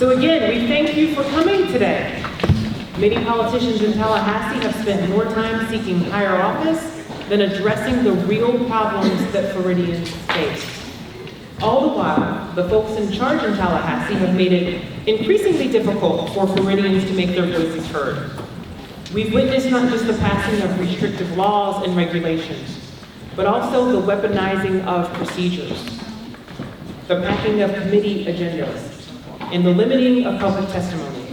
So again, we thank you for coming today. Many politicians in Tallahassee have spent more time seeking higher office than addressing the real problems that Floridians face. All the while, the folks in charge in Tallahassee have made it increasingly difficult for Floridians to make their voices heard. We've witnessed not just the passing of restrictive laws and regulations, but also the weaponizing of procedures, the packing of committee agendas, and the limiting of public testimony.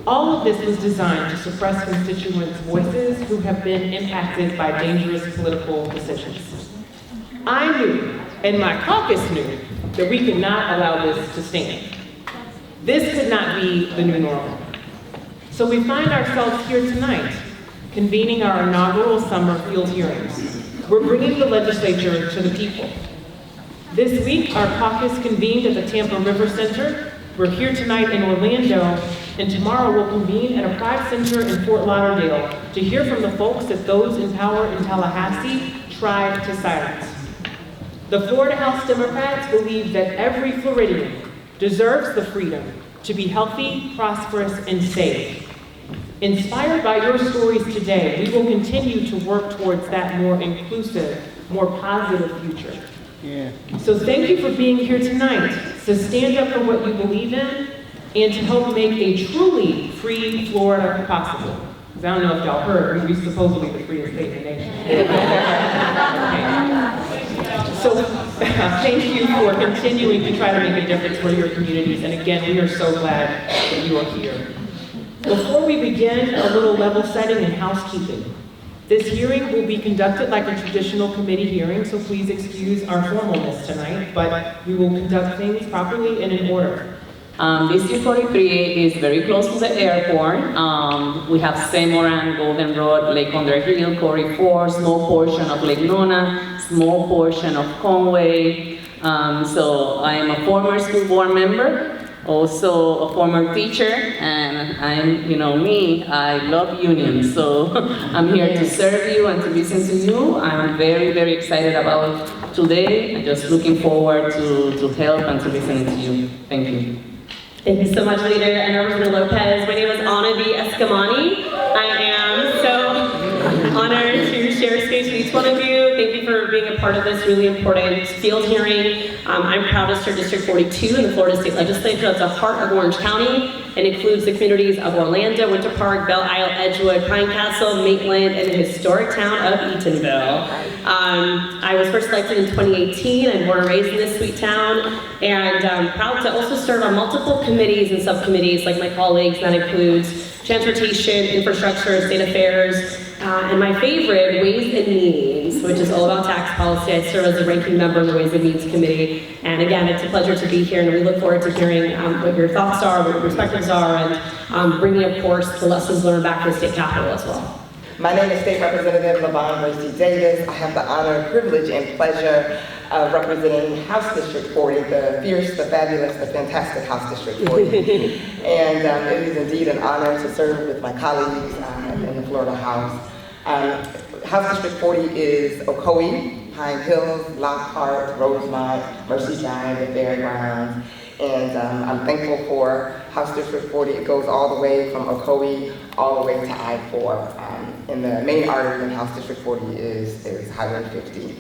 All of this was designed to suppress constituents' voices who have been impacted by dangerous political decisions. I knew, and my caucus knew, that we could not allow this to stand. This could not be the new normal. So we find ourselves here tonight, convening our inaugural summer field hearings. We're bringing the legislature to the people. This week, our caucus convened at the Tampa River Center. We're here tonight in Orlando, and tomorrow we'll convene at a Pride Center in Fort Lauderdale to hear from the folks that those in power in Tallahassee tried to silence. The Florida House Democrats believe that every Floridian deserves the freedom to be healthy, prosperous, and safe. Inspired by your stories today, we will continue to work towards that more inclusive, more positive future. So thank you for being here tonight to stand up for what you believe in and to help make a truly free Florida possible. Because I don't know if y'all heard, we're supposedly the freest state in the nation. So thank you for continuing to try to make a difference for your communities. And again, we are so glad that you are here. Before we begin, a little level setting and housekeeping. This hearing will be conducted like a traditional committee hearing, so please excuse our formalness tonight, but we will conduct things properly and in order. District 43 is very close to the airport. We have Semoran, Golden Road, Lake Under Hill, Corey Ford, small portion of Lake Nona, small portion of Conway. So I am a former school board member, also a former teacher, and I'm, me, I love unions. So I'm here to serve you and to listen to you. I'm very, very excited about today. I'm just looking forward to help and to listen to you. Thank you. Thank you so much, Leader and Representative Lopez. My name is Eskamani. I am so honored to share space with each one of you. Thank you for being a part of this really important field hearing. I'm proud to serve District 42 in the Florida State Legislature. It's the heart of Orange County and includes the communities of Orlando, Winter Park, Belle Isle, Edgewood, Pine Castle, Maitland, and the historic town of Eatonville. I was first elected in 2018. I'm born and raised in this sweet town, and I'm proud to also serve on multiple committees and subcommittees like my colleagues. That includes transportation, infrastructure, state affairs, and my favorite, Ways and Means, which is all about tax policy. I serve as a ranking member of the Ways and Means Committee. And again, it's a pleasure to be here, and we look forward to hearing what your thoughts are, what your perspectives are, and bringing, of course, the lessons learned back to the state capitol as well. My name is State Representative LaVon Bracy Davis. I have the honor, privilege, and pleasure of representing House District 40, the fierce, the fabulous, the fantastic House District 40. And it is indeed an honor to serve with my colleagues in the Florida House. House District 40 is Ocoee, Pine Hills, Lockhart, Rosemont, Mercy Drive, the Fairgrounds. And I'm thankful for House District 40. It goes all the way from Ocoee all the way to I-4. And the main artery in House District 40 is Highway 50.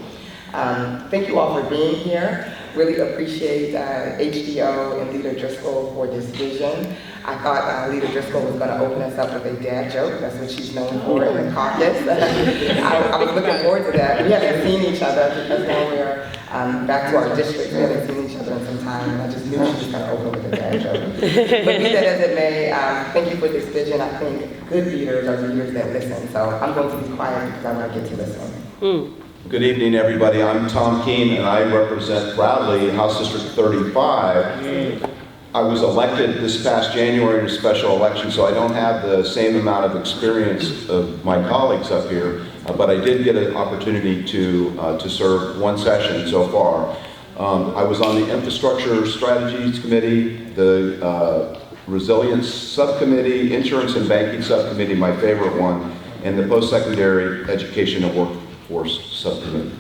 Thank you all for being here. Really appreciate HDO and Leader Driskell for this vision. I thought Leader Driskell was going to open us up with a dad joke. That's what she's known for in the caucus. I was looking forward to that. We haven't seen each other because now we're back to our district. We haven't seen each other in some time, and I just knew she was going to open with a dad joke. But be that as it may, thank you for this vision. I think good leaders are leaders that listen. So I'm going to be quiet because I want to get to listen. Good evening, everybody. I'm Tom Keene, and I represent proudly House District 35. I was elected this past January in a special election, so I don't have the same amount of experience of my colleagues up here, but I did get an opportunity to serve one session so far. I was on the Infrastructure Strategies Committee, the Resilience Subcommittee, Insurance and Banking Subcommittee, my favorite one, and the Post-Secondary Education and Workforce Subcommittee.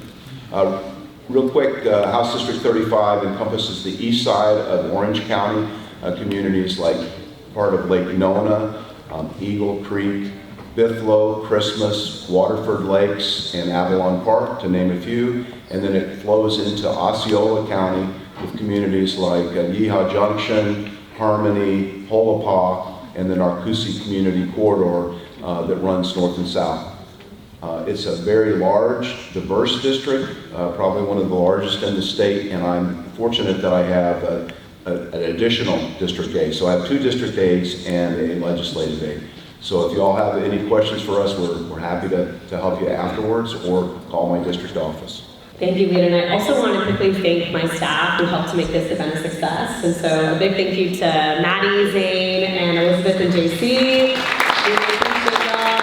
Real quick, House District 35 encompasses the east side of Orange County. communities like part of Lake Nona, Eagle Creek, Bithlo, Christmas, Waterford Lakes, and Avalon Park, to name a few. And then it flows into Osceola County with communities like Yeehaw Junction, Harmony, Holopah, and then our Kusi Community Corridor that runs north and south. It's a very large, diverse district, probably one of the largest in the state, and I'm fortunate that I have an additional District A. So I have 2 District A's and a legislative aide. So if you all have any questions for us, we're happy to help you afterwards or call my district office. Thank you, Leader. And I also want to quickly thank my staff who helped to make this event a success. And so a big thank you to Maddie, Zane, and Elizabeth and JC. We really appreciate y'all.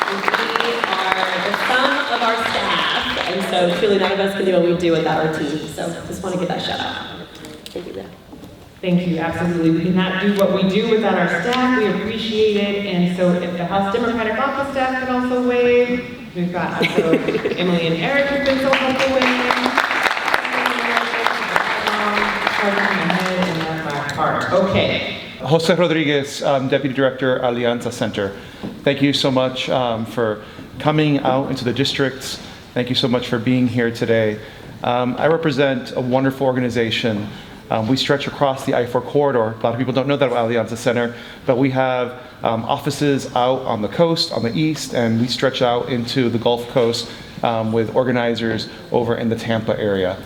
We are the sum of our staff. And so truly none of us can do what we do without our team. So just want to give that shout out. Thank you, Leader. Thank you, absolutely. We cannot do what we do without our staff. We appreciate it. And so if the House Democratic Office staff can also wave, we've got also Emily and Eric who've been so helpful with Okay. Jose Rodriguez, Deputy Director, Alianza Center. Thank you so much for coming out into the districts. Thank you so much for being here today. I represent a wonderful organization. We stretch across the I-4 corridor. A lot of people don't know that about Alianza Center, but we have offices out on the coast, on the east, and we stretch out into the Gulf Coast with organizers over in the Tampa area.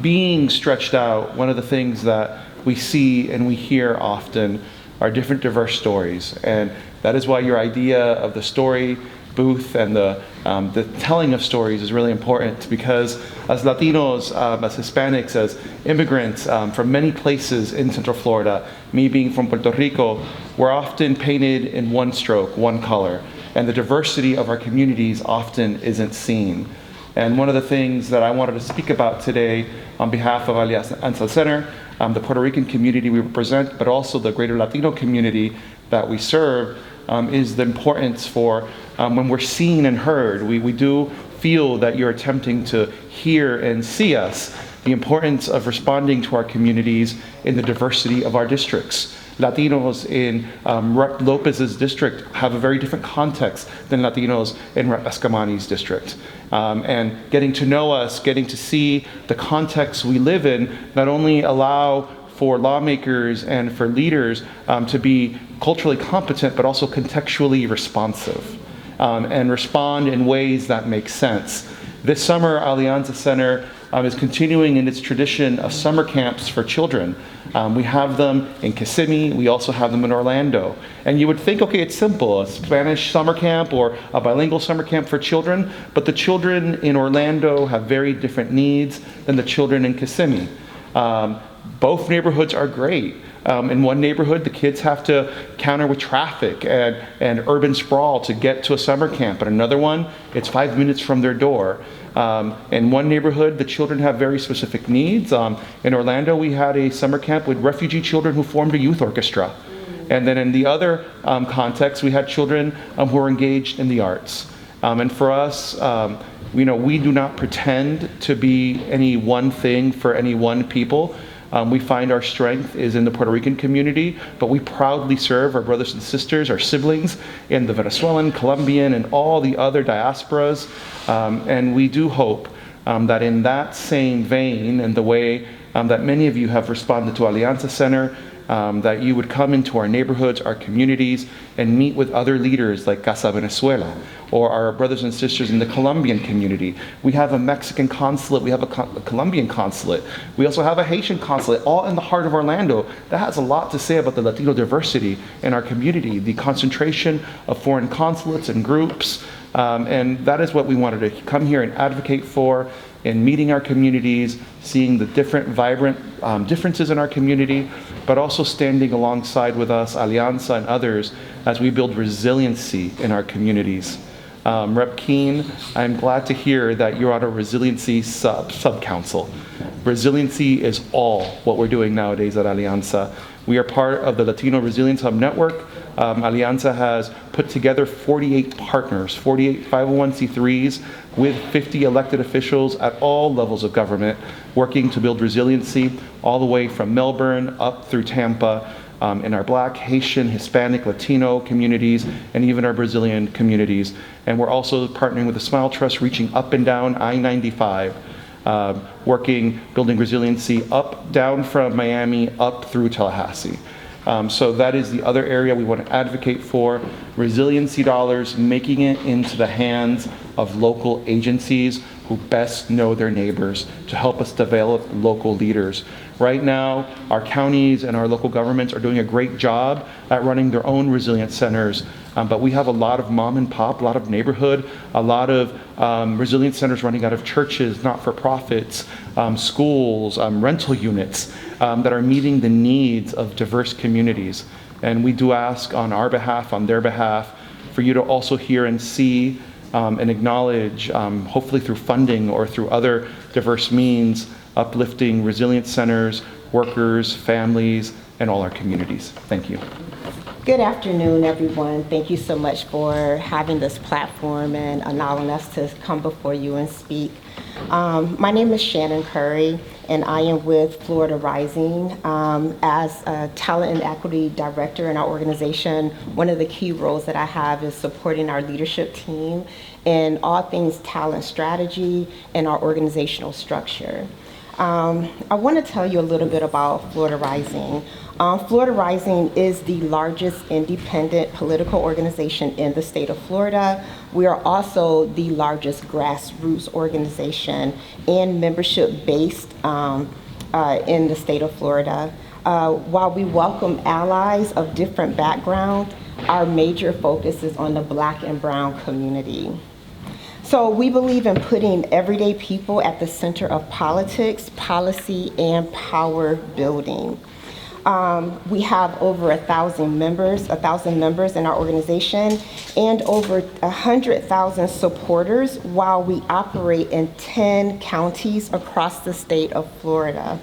Being stretched out, one of the things that we see and we hear often are different diverse stories, and that is why your idea of the story booth and the telling of stories is really important, because as Latinos, as Hispanics, as immigrants from many places in Central Florida, me being from Puerto Rico, we're often painted in one stroke, one color, and the diversity of our communities often isn't seen. And one of the things that I wanted to speak about today on behalf of Alianza Center, the Puerto Rican community we represent, but also the greater Latino community that we serve, is the importance for when we're seen and heard. We do feel that you're attempting to hear and see us, the importance of responding to our communities in the diversity of our districts. Latinos in Rep. López's district have a very different context than Latinos in Rep. Eskamani's district. And getting to know us, getting to see the context we live in, not only allow for lawmakers and for leaders to be culturally competent, but also contextually responsive and respond in ways that make sense. This summer, Alianza Center is continuing in its tradition of summer camps for children. We have them in Kissimmee, we also have them in Orlando. And you would think, okay, it's simple, a Spanish summer camp or a bilingual summer camp for children, but the children in Orlando have very different needs than the children in Kissimmee. Both neighborhoods are great. In one neighborhood, the kids have to counter with traffic and urban sprawl to get to a summer camp. In another one, it's 5 minutes from their door. In one neighborhood, the children have very specific needs. In Orlando, we had a summer camp with refugee children who formed a youth orchestra. And then in the other context, we had children who were engaged in the arts. And for us, we do not pretend to be any one thing for any one people. We find our strength is in the Puerto Rican community, but we proudly serve our brothers and sisters, our siblings in the Venezuelan, Colombian, and all the other diasporas. And we do hope that in that same vein and the way that many of you have responded to Alianza Center, that you would come into our neighborhoods, our communities, and meet with other leaders like Casa Venezuela, or our brothers and sisters in the Colombian community. We have a Mexican consulate, we have a Colombian consulate, we also have a Haitian consulate, all in the heart of Orlando. That has a lot to say about the Latino diversity in our community, the concentration of foreign consulates and groups, and that is what we wanted to come here and advocate for, in meeting our communities, seeing the different vibrant differences in our community, but also standing alongside with us, Alianza and others, as we build resiliency in our communities. Rep. Keene, I'm glad to hear that you're on a resiliency sub-council. Resiliency is all what we're doing nowadays at Alianza. We are part of the Latino Resilience Hub Network. Alianza has put together 48 partners, 48 501c3s with 50 elected officials at all levels of government working to build resiliency all the way from Melbourne up through Tampa in our Black, Haitian, Hispanic, Latino communities, and even our Brazilian communities. And we're also partnering with the Smile Trust, reaching up and down I-95, building resiliency down from Miami, up through Tallahassee. So that is the other area we want to advocate for. Resiliency dollars, making it into the hands of local agencies who best know their neighbors to help us develop local leaders. Right now, our counties and our local governments are doing a great job at running their own resilience centers, but we have a lot of mom and pop, a lot of neighborhood, a lot of resilience centers running out of churches, not-for-profits, schools, rental units that are meeting the needs of diverse communities. And we do ask on our behalf, on their behalf, for you to also hear and see and acknowledge, hopefully through funding or through other diverse means, uplifting resilience centers, workers, families, and all our communities. Thank you. Good afternoon, everyone. Thank you so much for having this platform and allowing us to come before you and speak. My name is Shannon Curry, and I am with Florida Rising. As a Talent and Equity Director in our organization, one of the key roles that I have is supporting our leadership team in all things talent strategy and our organizational structure. I want to tell you a little bit about Florida Rising. Florida Rising is the largest independent political organization in the state of Florida. We are also the largest grassroots organization and membership based in the state of Florida. While we welcome allies of different backgrounds, our major focus is on the Black and Brown community. So we believe in putting everyday people at the center of politics, policy, and power building. We have over 1,000 members in our organization and over 100,000 supporters while we operate in 10 counties across the state of Florida.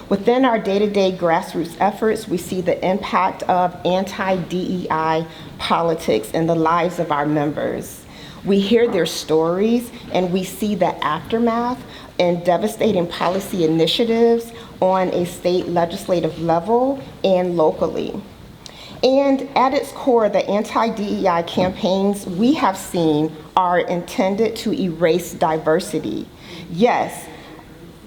Within our day-to-day grassroots efforts, we see the impact of anti-DEI politics in the lives of our members. We hear their stories and we see the aftermath and devastating policy initiatives on a state legislative level and locally. And at its core, the anti-DEI campaigns we have seen are intended to erase diversity. Yes,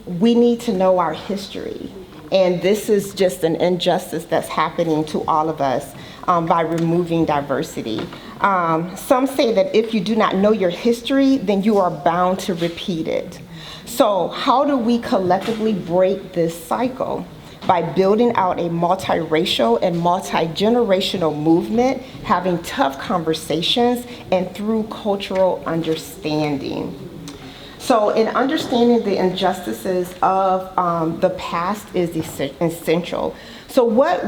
we need to know our history. And this is just an injustice that's happening to all of us by removing diversity. Some say that if you do not know your history, then you are bound to repeat it. So how do we collectively break this cycle? By building out a multiracial and multi-generational movement, having tough conversations, and through cultural understanding. So in understanding the injustices of the past is essential. So what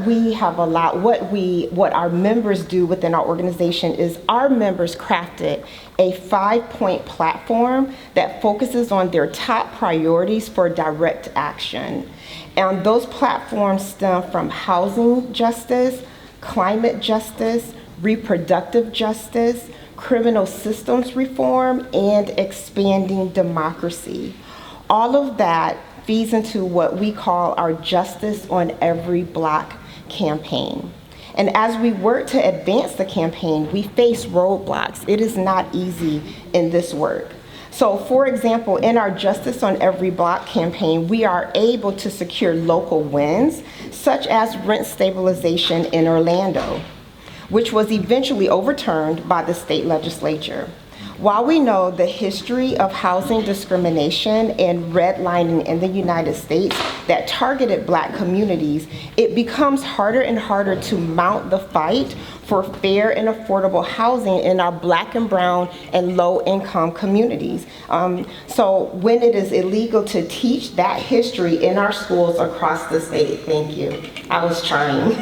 our members do within our organization is our members crafted a 5-point platform that focuses on their top priorities for direct action. And those platforms stem from housing justice, climate justice, reproductive justice, criminal systems reform, and expanding democracy. All of that feeds into what we call our Justice on Every Block campaign. And as we work to advance the campaign, we face roadblocks. It is not easy in this work. So for example, in our Justice on Every Block campaign, we are able to secure local wins, such as rent stabilization in Orlando, which was eventually overturned by the state legislature. While we know the history of housing discrimination and redlining in the United States that targeted Black communities, it becomes harder and harder to mount the fight for fair and affordable housing in our Black and Brown and low-income communities. So when it is illegal to teach that history in our schools across the state, thank you, I was trying.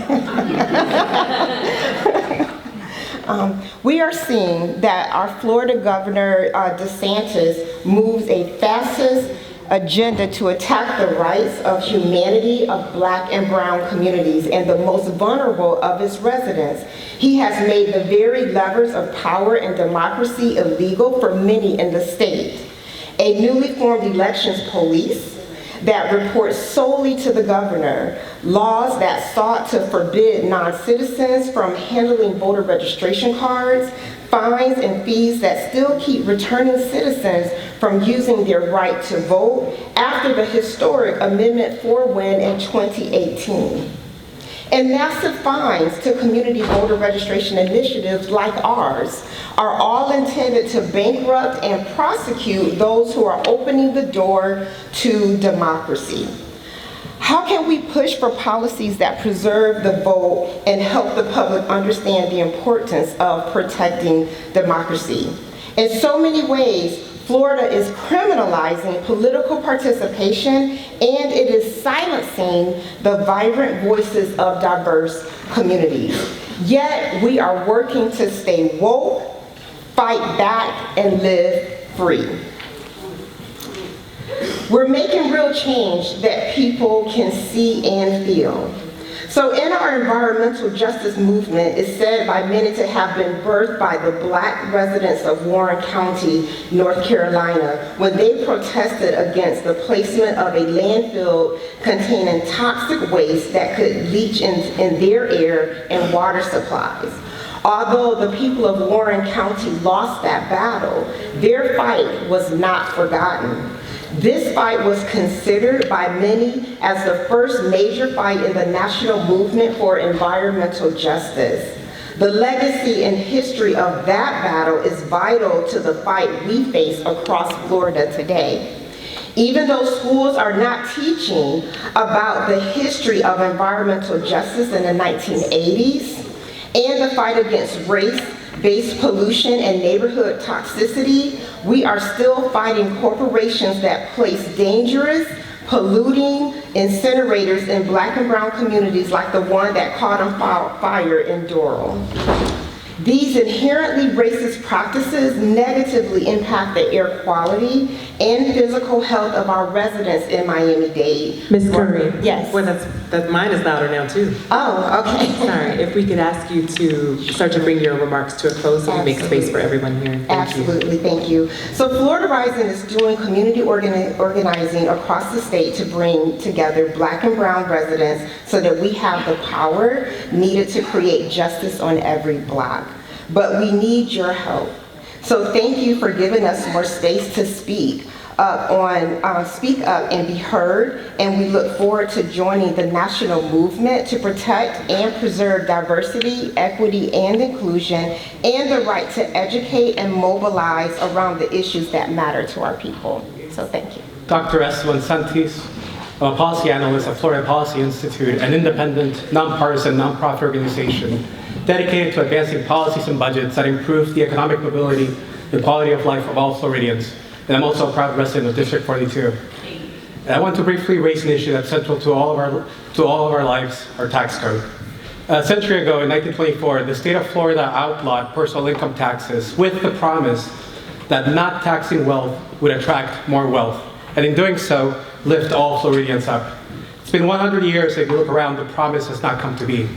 We are seeing that our Florida Governor DeSantis moves a fascist agenda to attack the rights of humanity of Black and brown communities and the most vulnerable of its residents. He has made the very levers of power and democracy illegal for many in the state. A newly formed elections police that reports solely to the governor, laws that sought to forbid non-citizens from handling voter registration cards, fines and fees that still keep returning citizens from using their right to vote after the historic Amendment 4 win in 2018. And massive fines to community voter registration initiatives like ours are all intended to bankrupt and prosecute those who are opening the door to democracy. How can we push for policies that preserve the vote and help the public understand the importance of protecting democracy? In so many ways, Florida is criminalizing political participation, and it is silencing the vibrant voices of diverse communities. Yet we are working to stay woke, fight back, and live free. We're making real change that people can see and feel. So in our environmental justice movement, it's said by many to have been birthed by the Black residents of Warren County, North Carolina, when they protested against the placement of a landfill containing toxic waste that could leach in their air and water supplies. Although the people of Warren County lost that battle, their fight was not forgotten. This fight was considered by many as the first major fight in the national movement for environmental justice. The legacy and history of that battle is vital to the fight we face across Florida today. Even though schools are not teaching about the history of environmental justice in the 1980s and the fight against race-based pollution and neighborhood toxicity, we are still fighting corporations that place dangerous, polluting incinerators in Black and brown communities like the one that caught on fire in Doral. These inherently racist practices negatively impact the air quality and physical health of our residents in Miami-Dade. Ms. Curry? Yes. Well, that mine is louder now too. Oh, okay. Sorry, if we could ask you to start to bring your remarks to a close so we make space for everyone here. Thank Absolutely, thank you. So Florida Rising is doing community organizing across the state to bring together Black and brown residents so that we have the power needed to create justice on every block. But we need your help. So thank you for giving us more space to speak up and be heard, and we look forward to joining the national movement to protect and preserve diversity, equity, and inclusion, and the right to educate and mobilize around the issues that matter to our people. So thank you. Dr. Fentrice, a policy analyst at Florida Policy Institute, an independent, nonpartisan, nonprofit organization dedicated to advancing policies and budgets that improve the economic mobility, the quality of life of all Floridians. And I'm also a proud resident of District 42. And I want to briefly raise an issue that's central to all of our lives, our tax code. A century ago, in 1924, the state of Florida outlawed personal income taxes with the promise that not taxing wealth would attract more wealth, and in doing so, lift all Floridians up. It's been 100 years, if you look around, the promise has not come to be.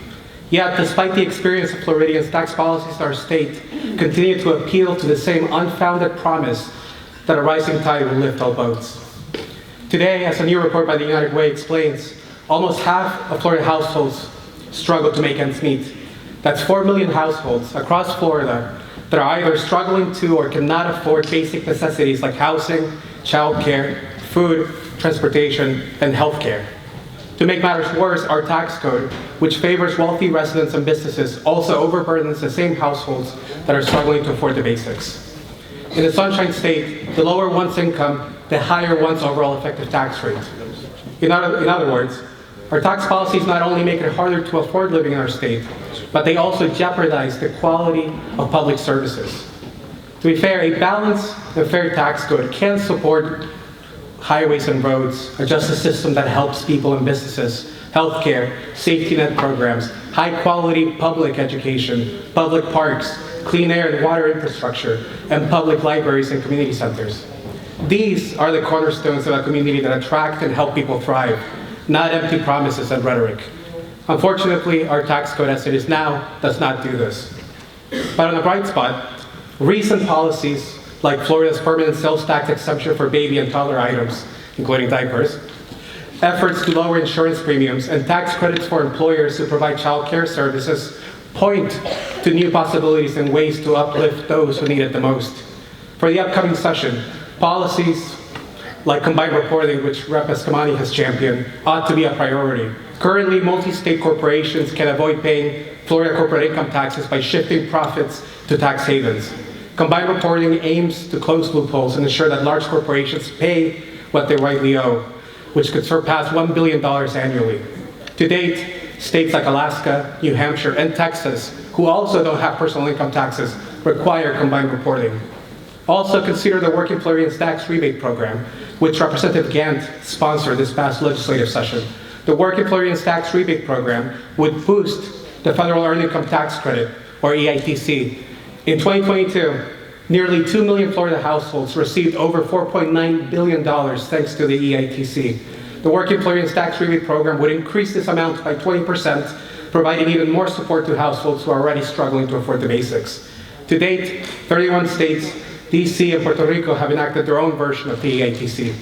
Yet, despite the experience of Floridians, tax policies in our state continue to appeal to the same unfounded promise that a rising tide will lift all boats. Today, as a new report by the United Way explains, almost half of Florida households struggle to make ends meet. That's 4 million households across Florida that are either struggling to or cannot afford basic necessities like housing, childcare, food, transportation, and healthcare. To make matters worse, our tax code, which favors wealthy residents and businesses, also overburdens the same households that are struggling to afford the basics. In the Sunshine State, the lower one's income, the higher one's overall effective tax rate. In other words, our tax policies not only make it harder to afford living in our state, but they also jeopardize the quality of public services. To be fair, a balanced and fair tax code can support highways and roads, a justice system that helps people and businesses, healthcare, safety net programs, high-quality public education, public parks, clean air and water infrastructure, and public libraries and community centers. These are the cornerstones of a community that attract and help people thrive, not empty promises and rhetoric. Unfortunately, our tax code as it is now does not do this. But on a bright spot, recent policies like Florida's permanent sales tax exemption for baby and toddler items, including diapers, efforts to lower insurance premiums, and tax credits for employers who provide child care services point to new possibilities and ways to uplift those who need it the most. For the upcoming session, policies like combined reporting, which Rep. Eskamani has championed, ought to be a priority. Currently, multi-state corporations can avoid paying Florida corporate income taxes by shifting profits to tax havens. Combined reporting aims to close loopholes and ensure that large corporations pay what they rightly owe, which could surpass $1 billion annually. To date, states like Alaska, New Hampshire, and Texas, who also don't have personal income taxes, require combined reporting. Also consider the Working Floridians Tax Rebate Program, which Representative Gant sponsored this past legislative session. The Working Floridians Tax Rebate Program would boost the Federal Earned Income Tax Credit, or EITC. In 2022, nearly 2 million Florida households received over $4.9 billion thanks to the EITC. The Working Floridians Tax Rebate Program would increase this amount by 20%, providing even more support to households who are already struggling to afford the basics. To date, 31 states, DC and Puerto Rico have enacted their own version of the EITC.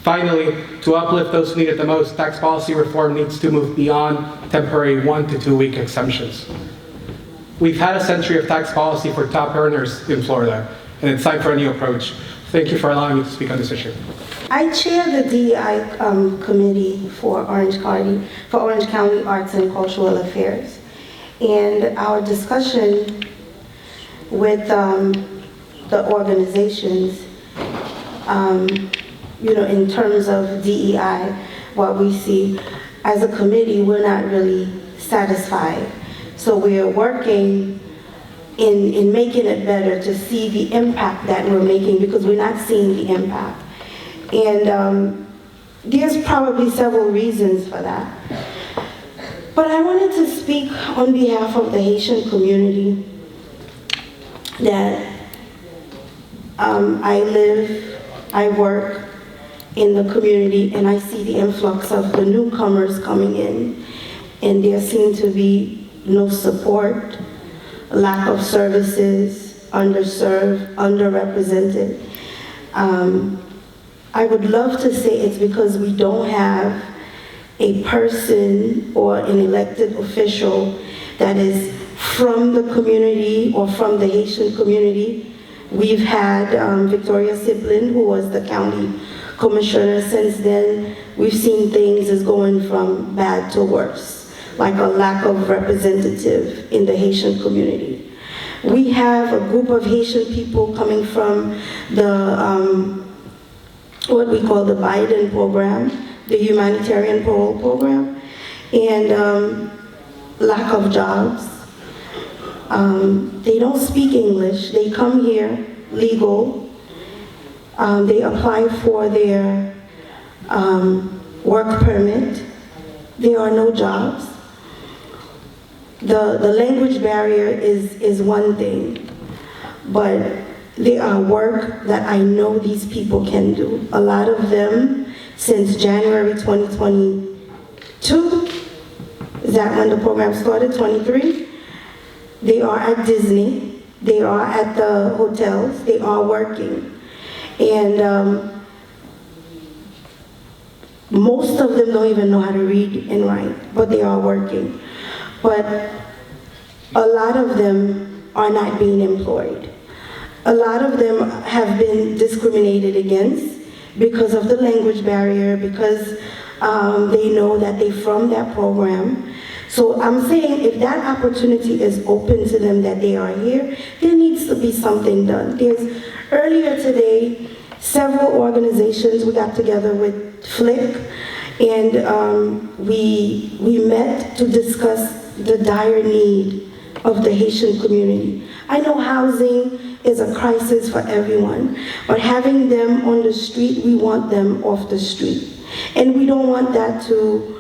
Finally, to uplift those who need it the most, tax policy reform needs to move beyond temporary 1 to 2 week exemptions. We've had a century of tax policy for top earners in Florida, and it's time for a new approach. Thank you for allowing me to speak on this issue. I chair the DEI committee for Orange County Arts and Cultural Affairs. And our discussion with the organizations, in terms of DEI, what we see as a committee, we're not really satisfied. So we're working in making it better to see the impact that we're making, because we're not seeing the impact. And there's probably several reasons for that. But I wanted to speak on behalf of the Haitian community that I live, I work in the community, and I see the influx of the newcomers coming in, and there seems to be no support, lack of services, underserved, underrepresented. I would love to say it's because we don't have a person or an elected official that is from the community or from the Haitian community. We've had Victoria Siblin, who was the county commissioner. Since then, we've seen things as going from bad to worse, like a lack of representative in the Haitian community. We have a group of Haitian people coming from the, what we call the Biden program, the humanitarian parole program, and lack of jobs. They don't speak English. They come here legal. They apply for their work permit. There are no jobs. The language barrier is one thing, but there are work that I know these people can do. A lot of them, since January 2022, is that when the program started, 23? They are at Disney, they are at the hotels, they are working. And most of them don't even know how to read and write, but they are working. But a lot of them are not being employed. A lot of them have been discriminated against because of the language barrier, because they know that they're from that program. So I'm saying if that opportunity is open to them, that they are here, there needs to be something done. Earlier today, several organizations, we got together with FLIC, and we met to discuss the dire need of the Haitian community. I know housing is a crisis for everyone, but having them on the street, we want them off the street. And we don't want that to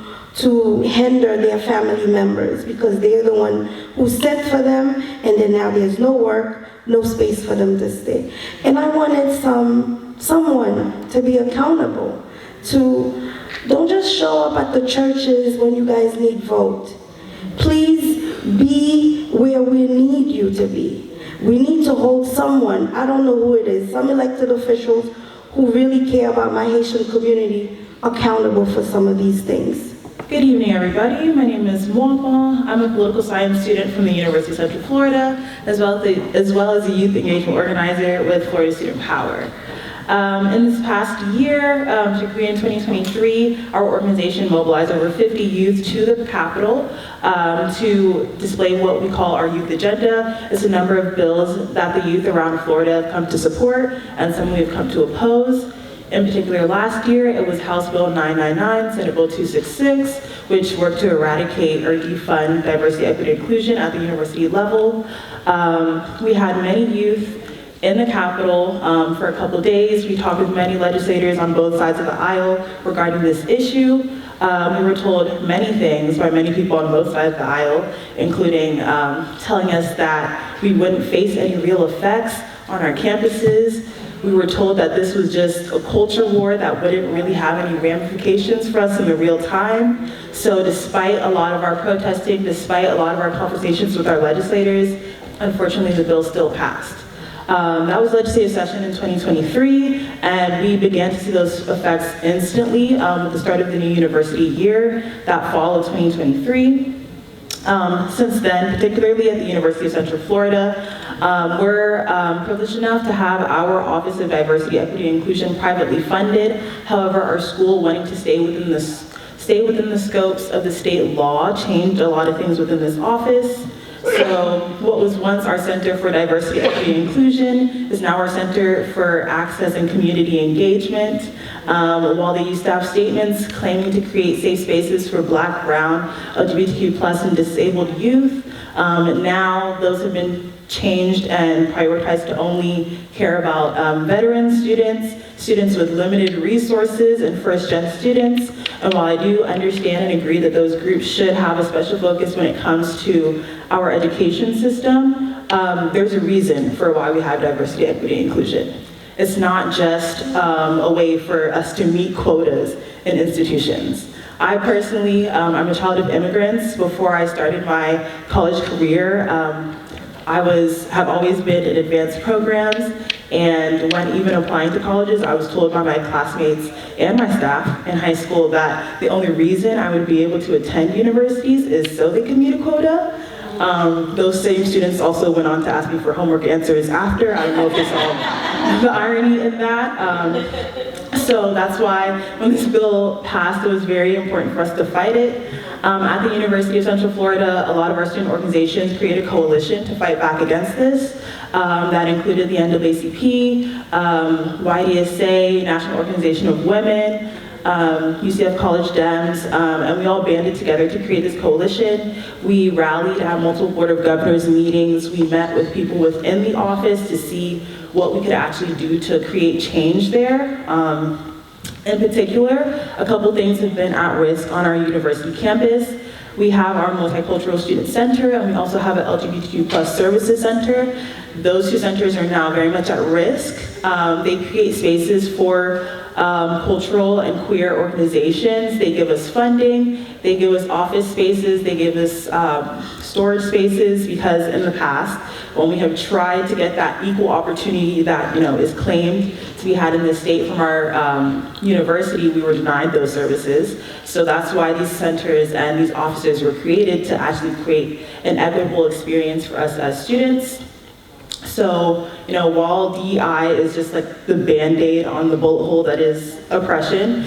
hinder their family members, because they're the one who sent for them, and then now there's no work, no space for them to stay. And I wanted some someone to be accountable, to don't just show up at the churches when you guys need vote. Please be where we need you to be. We need to hold someone, I don't know who it is, some elected officials who really care about my Haitian community accountable for some of these things. Good evening, everybody. My name is LaVon. I'm a political science student from the University of Central Florida, as well as a youth engagement organizer with Florida Student Power. In this past year, particularly in 2023, our organization mobilized over 50 youth to the Capitol to display what we call our youth agenda. It's a number of bills that the youth around Florida have come to support and some we have come to oppose. In particular, last year, it was House Bill 999, Senate Bill 266, which worked to eradicate or defund diversity, equity, and inclusion at the university level. We had many youth in the Capitol for a couple of days. We talked with many legislators on both sides of the aisle regarding this issue. We were told many things by many people on both sides of the aisle, including telling us that we wouldn't face any real effects on our campuses. We were told that this was just a culture war that wouldn't really have any ramifications for us in the real time. So despite a lot of our protesting, despite a lot of our conversations with our legislators, unfortunately the bill still passed. That was legislative session in 2023, and we began to see those effects instantly with the start of the new university year, that fall of 2023. Since then, particularly at the University of Central Florida, we're privileged enough to have our Office of Diversity, Equity, and Inclusion privately funded. However, our school, wanting to stay within the scopes of the state law, changed a lot of things within this office. So what was once our Center for Diversity, Equity, and Inclusion is now our Center for Access and Community Engagement. While they used to have statements claiming to create safe spaces for Black, Brown, LGBTQ+, and disabled youth, now those have been changed and prioritized to only care about veteran students, students with limited resources, and first-gen students. And while I do understand and agree that those groups should have a special focus when it comes to our education system, there's a reason for why we have diversity, equity, and inclusion. It's not just a way for us to meet quotas in institutions. I personally, I'm a child of immigrants. Before I started my college career, I have always been in advanced programs, and when even applying to colleges, I was told by my classmates and my staff in high school that the only reason I would be able to attend universities is so they could meet a quota. Those same students also went on to ask me for homework answers after. I don't know if they saw the irony in that. So that's why when this bill passed, it was very important for us to fight it. At the University of Central Florida, a lot of our student organizations created a coalition to fight back against this. That included the NAACP, YDSA, National Organization of Women, UCF College Dems, and we all banded together to create this coalition. We rallied at multiple Board of Governors meetings. We met with people within the office to see what we could actually do to create change there. In particular, a couple things have been at risk on our university campus. We have our Multicultural Student Center, and we also have an LGBTQ+ Services Center. Those two centers are now very much at risk. They create spaces for cultural and queer organizations. They give us funding, they give us office spaces, they give us storage spaces, because in the past, when we have tried to get that equal opportunity that is claimed to be had in this state from our university, we were denied those services. So that's why these centers and these offices were created, to actually create an equitable experience for us as students. So, while DEI is just like the Band-Aid on the bullet hole that is oppression,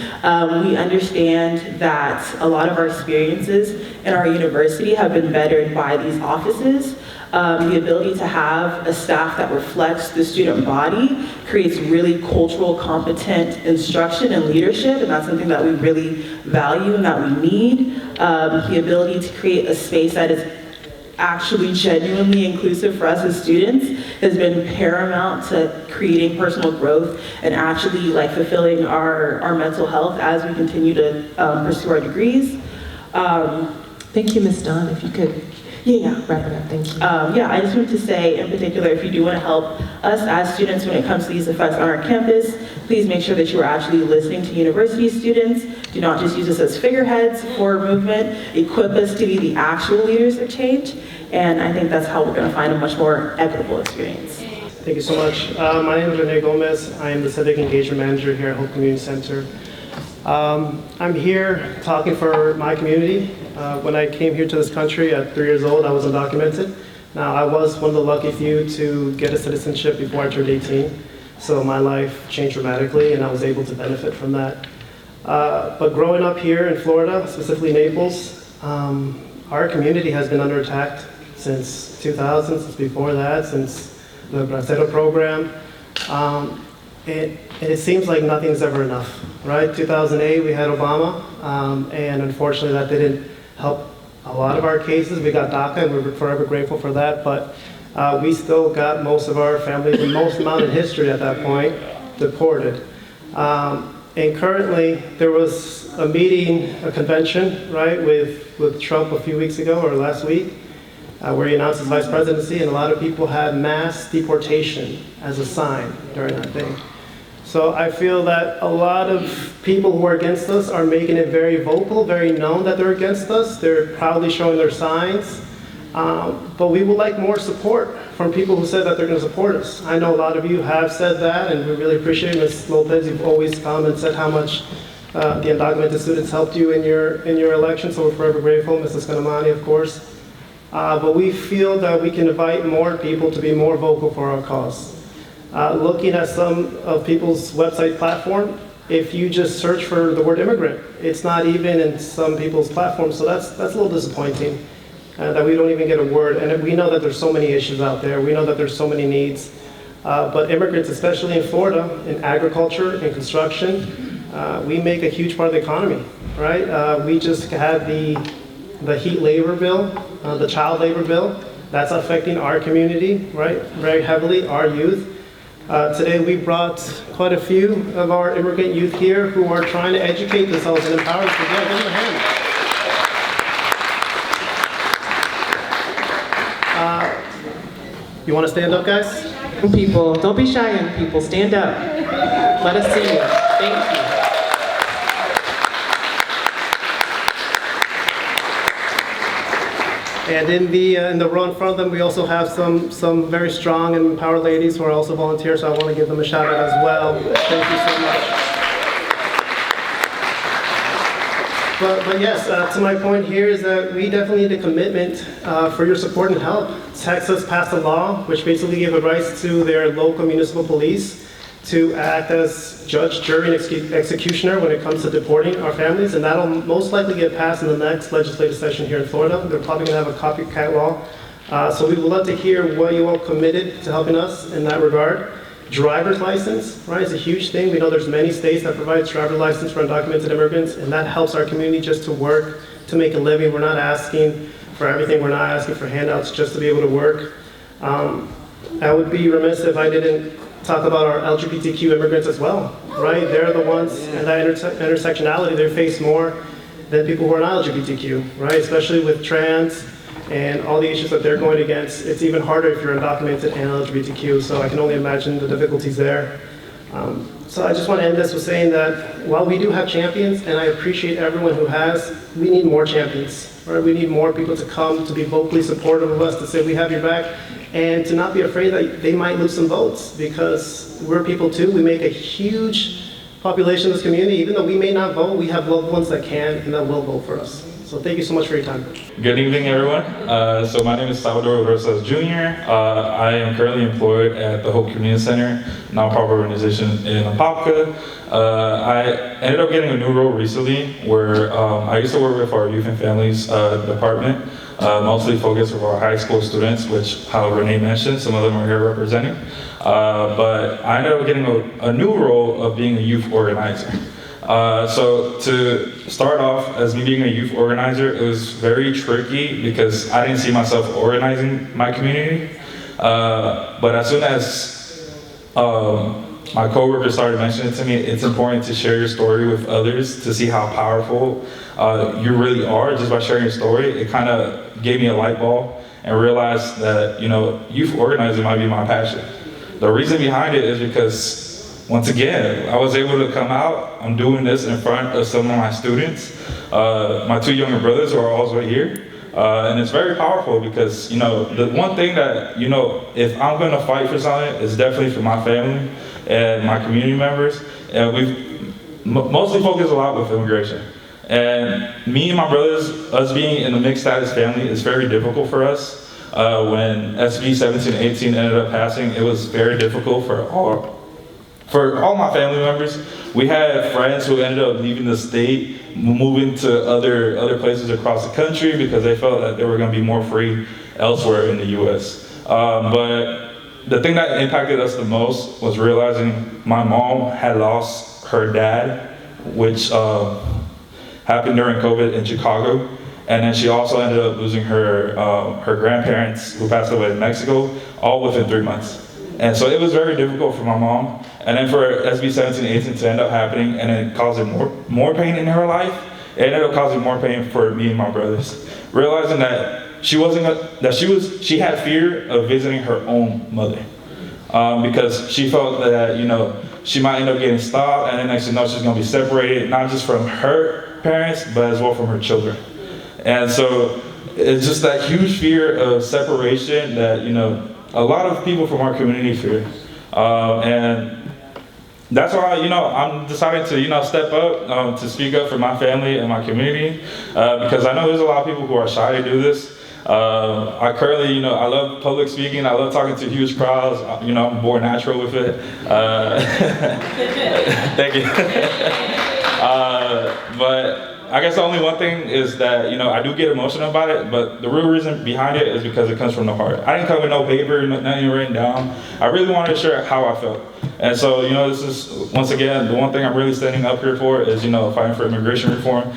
we understand that a lot of our experiences in our university have been bettered by these offices. The ability to have a staff that reflects the student body creates really cultural, competent instruction and leadership, and that's something that we really value and that we need. The ability to create a space that is actually genuinely inclusive for us as students has been paramount to creating personal growth and actually fulfilling our mental health as we continue to pursue our degrees. Thank you, Ms. Dunn. If you could Yeah. wrap it up? Thank you. I just wanted to say, in particular, if you do want to help us as students when it comes to these effects on our campus, please make sure that you are actually listening to university students. Do not just use us as figureheads for movement. Equip us to be the actual leaders of change. And I think that's how we're going to find a much more equitable experience. Thank you so much. My name is Rene Gomez. I am the Civic Engagement Manager here at Hope Community Center. I'm here talking for my community. When I came here to this country at 3 years old, I was undocumented. Now, I was one of the lucky few to get a citizenship before I turned 18. So my life changed dramatically and I was able to benefit from that. But growing up here in Florida, specifically Naples, our community has been under attack since 2000, since before that, since the Bracy program. It seems like nothing's ever enough, right? 2008, we had Obama, and unfortunately that didn't help a lot of our cases. We got DACA, and we're forever grateful for that, but we still got most of our families, the most amount in history at that point, deported. And currently, there was a meeting, a convention, right, with Trump a few weeks ago, or last week, where he announced his vice presidency, and a lot of people had mass deportation as a sign during that thing. So I feel that a lot of people who are against us are making it very vocal, very known that they're against us. They're proudly showing their signs. But we would like more support from people who said that they're going to support us. I know a lot of you have said that, and we really appreciate it. Ms. López, you've always come and said how much the undocumented students helped you in your election, so we're forever grateful. Ms. Eskamani, of course. But we feel that we can invite more people to be more vocal for our cause. Looking at some of people's website platform, if you just search for the word immigrant, it's not even in some people's platforms, so that's a little disappointing. That we don't even get a word, and we know that there's so many issues out there, we know that there's so many needs, but immigrants, especially in Florida, in agriculture, in construction, we make a huge part of the economy, right? We just had the heat labor bill, the child labor bill, that's affecting our community, right, very heavily, our youth. Today we brought quite a few of our immigrant youth here who are trying to educate themselves and empower themselves. Yeah, give them a hand. You want to stand up, guys? People, don't be shy, young people. Stand up. Let us see you. Thank you. And in the row in front of them, we also have some very strong and empowered ladies who are also volunteers, so I want to give them a shout out as well. Thank you so much. But yes, to my point here is that we definitely need a commitment for your support and help. Texas passed a law which basically gave the rights to their local municipal police to act as judge, jury, and executioner when it comes to deporting our families, and that'll most likely get passed in the next legislative session here in Florida. They're probably going to have a copycat law. So we would love to hear what you all committed to helping us in that regard. Driver's license, right, is a huge thing. We know there's many states that provide driver's license for undocumented immigrants, and that helps our community just to work, to make a living. We're not asking for everything. We're not asking for handouts, just to be able to work. I would be remiss if I didn't talk about our LGBTQ immigrants as well, right? They're the ones, and that intersectionality, they face more than people who are not LGBTQ, right? Especially with trans and all the issues that they're going against. It's even harder if you're undocumented and LGBTQ, so I can only imagine the difficulties there. So I just want to end this with saying that while we do have champions, and I appreciate everyone who has, we need more champions, right? We need more people to come to be vocally supportive of us, to say we have your back, and to not be afraid that they might lose some votes, because we're people too. We make a huge population in this community. Even though we may not vote, we have loved ones that can and that will vote for us. So thank you so much for your time. Good evening, everyone. So my name is Salvador Rosas Jr. I am currently employed at the Hope Community Center, nonprofit organization in unpopular. I ended up getting a new role recently where I used to work with our youth and families department, mostly focused with our high school students, which how Renee mentioned, some of them are here representing. But I ended up getting a new role of being a youth organizer. So to start off as me being a youth organizer, it was very tricky because I didn't see myself organizing my community. But as soon as my coworkers started mentioning to me, it's important to share your story with others to see how powerful you really are just by sharing your story. It kind of gave me a light bulb and realized that, youth organizing might be my passion. The reason behind it is because, once again, I was able to come out. I'm doing this in front of some of my students, my 2 younger brothers who are also here. And it's very powerful because, the one thing that, if I'm going to fight for something, it's definitely for my family and my community members. And we've mostly focused a lot with immigration. And me and my brothers, us being in a mixed status family, is very difficult for us. When SB 1718 ended up passing, it was very difficult for all my family members. We had friends who ended up leaving the state, moving to other places across the country because they felt that they were going to be more free elsewhere in the U.S. But the thing that impacted us the most was realizing my mom had lost her dad, which happened during COVID in Chicago. And then she also ended up losing her grandparents who passed away in Mexico, all within 3 months. And so it was very difficult for my mom. And then for SB 1718 to end up happening and then causing more pain in her life, it ended up causing more pain for me and my brothers. Realizing that she had fear of visiting her own mother. Because she felt that, she might end up getting stopped, and then next thing you know, she's gonna be separated, not just from her parents, but as well from her children. And so it's just that huge fear of separation that, a lot of people from our community fear. And that's why, I'm deciding to, step up, to speak up for my family and my community, because I know there's a lot of people who are shy to do this. I currently, I love public speaking. I love talking to huge crowds. I'm born natural with it. Thank you. But I guess the only one thing is that, I do get emotional about it, but the real reason behind it is because it comes from the heart. I didn't come with no paper, nothing written down. I really wanted to share how I felt. And so, this is, once again, the one thing I'm really standing up here for is, fighting for immigration reform.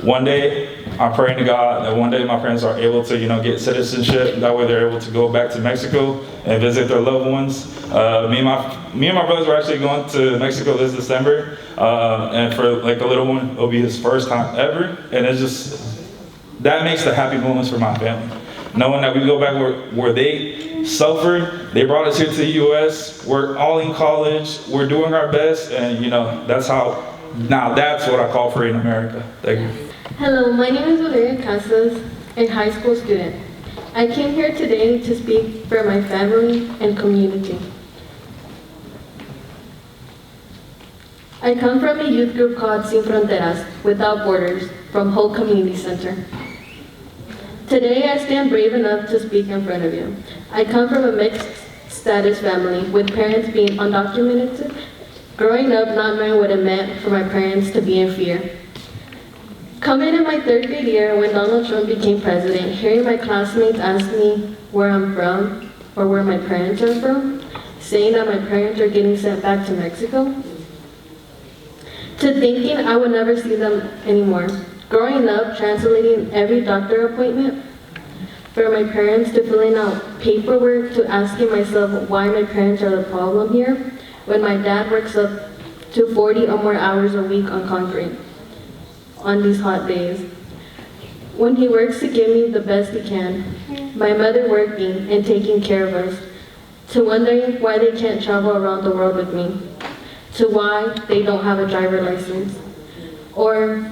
One day, I'm praying to God that one day my parents are able to, get citizenship. That way they're able to go back to Mexico and visit their loved ones. Me and my brothers are actually going to Mexico this December. And for like the little one, it'll be his first time ever. And it's just, that makes the happy moments for my family. Knowing that we go back where they suffered, they brought us here to the U.S., we're all in college, we're doing our best, and that's what I call free in America. Thank you. Hello, my name is Valeria Casas, a high school student. I came here today to speak for my family and community. I come from a youth group called Sin Fronteras, Without Borders, from Hope Community Center. Today I stand brave enough to speak in front of you. I come from a mixed status family with parents being undocumented, growing up not knowing what it meant for my parents to be in fear. Coming in my 3rd grade year when Donald Trump became president, hearing my classmates ask me where I'm from or where my parents are from, saying that my parents are getting sent back to Mexico, to thinking I would never see them anymore. Growing up, translating every doctor appointment for my parents to filling out paperwork to asking myself why my parents are the problem here when my dad works up to 40 or more hours a week on concrete on these hot days. When he works to give me the best he can, my mother working and taking care of us, to wondering why they can't travel around the world with me, to why they don't have a driver license, or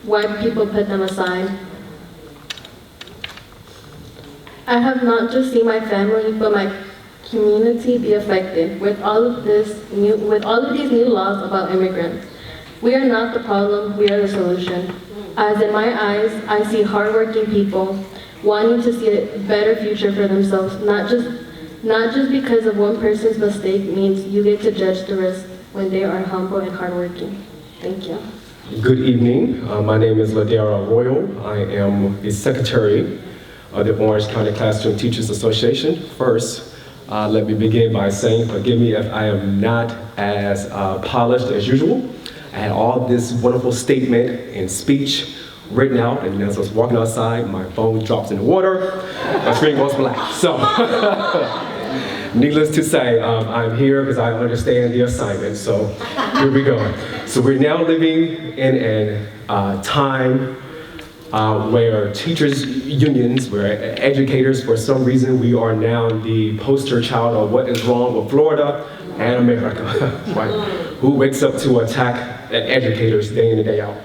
why people put them aside. I have not just seen my family, but my community be affected with all of these new laws about immigrants. We are not the problem, we are the solution. As in my eyes, I see hardworking people wanting to see a better future for themselves, not just because of one person's mistake means you get to judge the rest when they are humble and hardworking. Thank you. Good evening. My name is Ladera Royal. I am the secretary of the Orange County Classroom Teachers Association. First, let me begin by saying, forgive me if I am not as polished as usual. I had all this wonderful statement and speech written out, and as I was walking outside, my phone drops in the water, my screen goes black. So, Needless to say, I'm here because I understand the assignment, so here we go. So we're now living in a time where teachers' unions, where educators, for some reason, we are now the poster child of what is wrong with Florida and America, right? Who wakes up to attack educators day in and day out.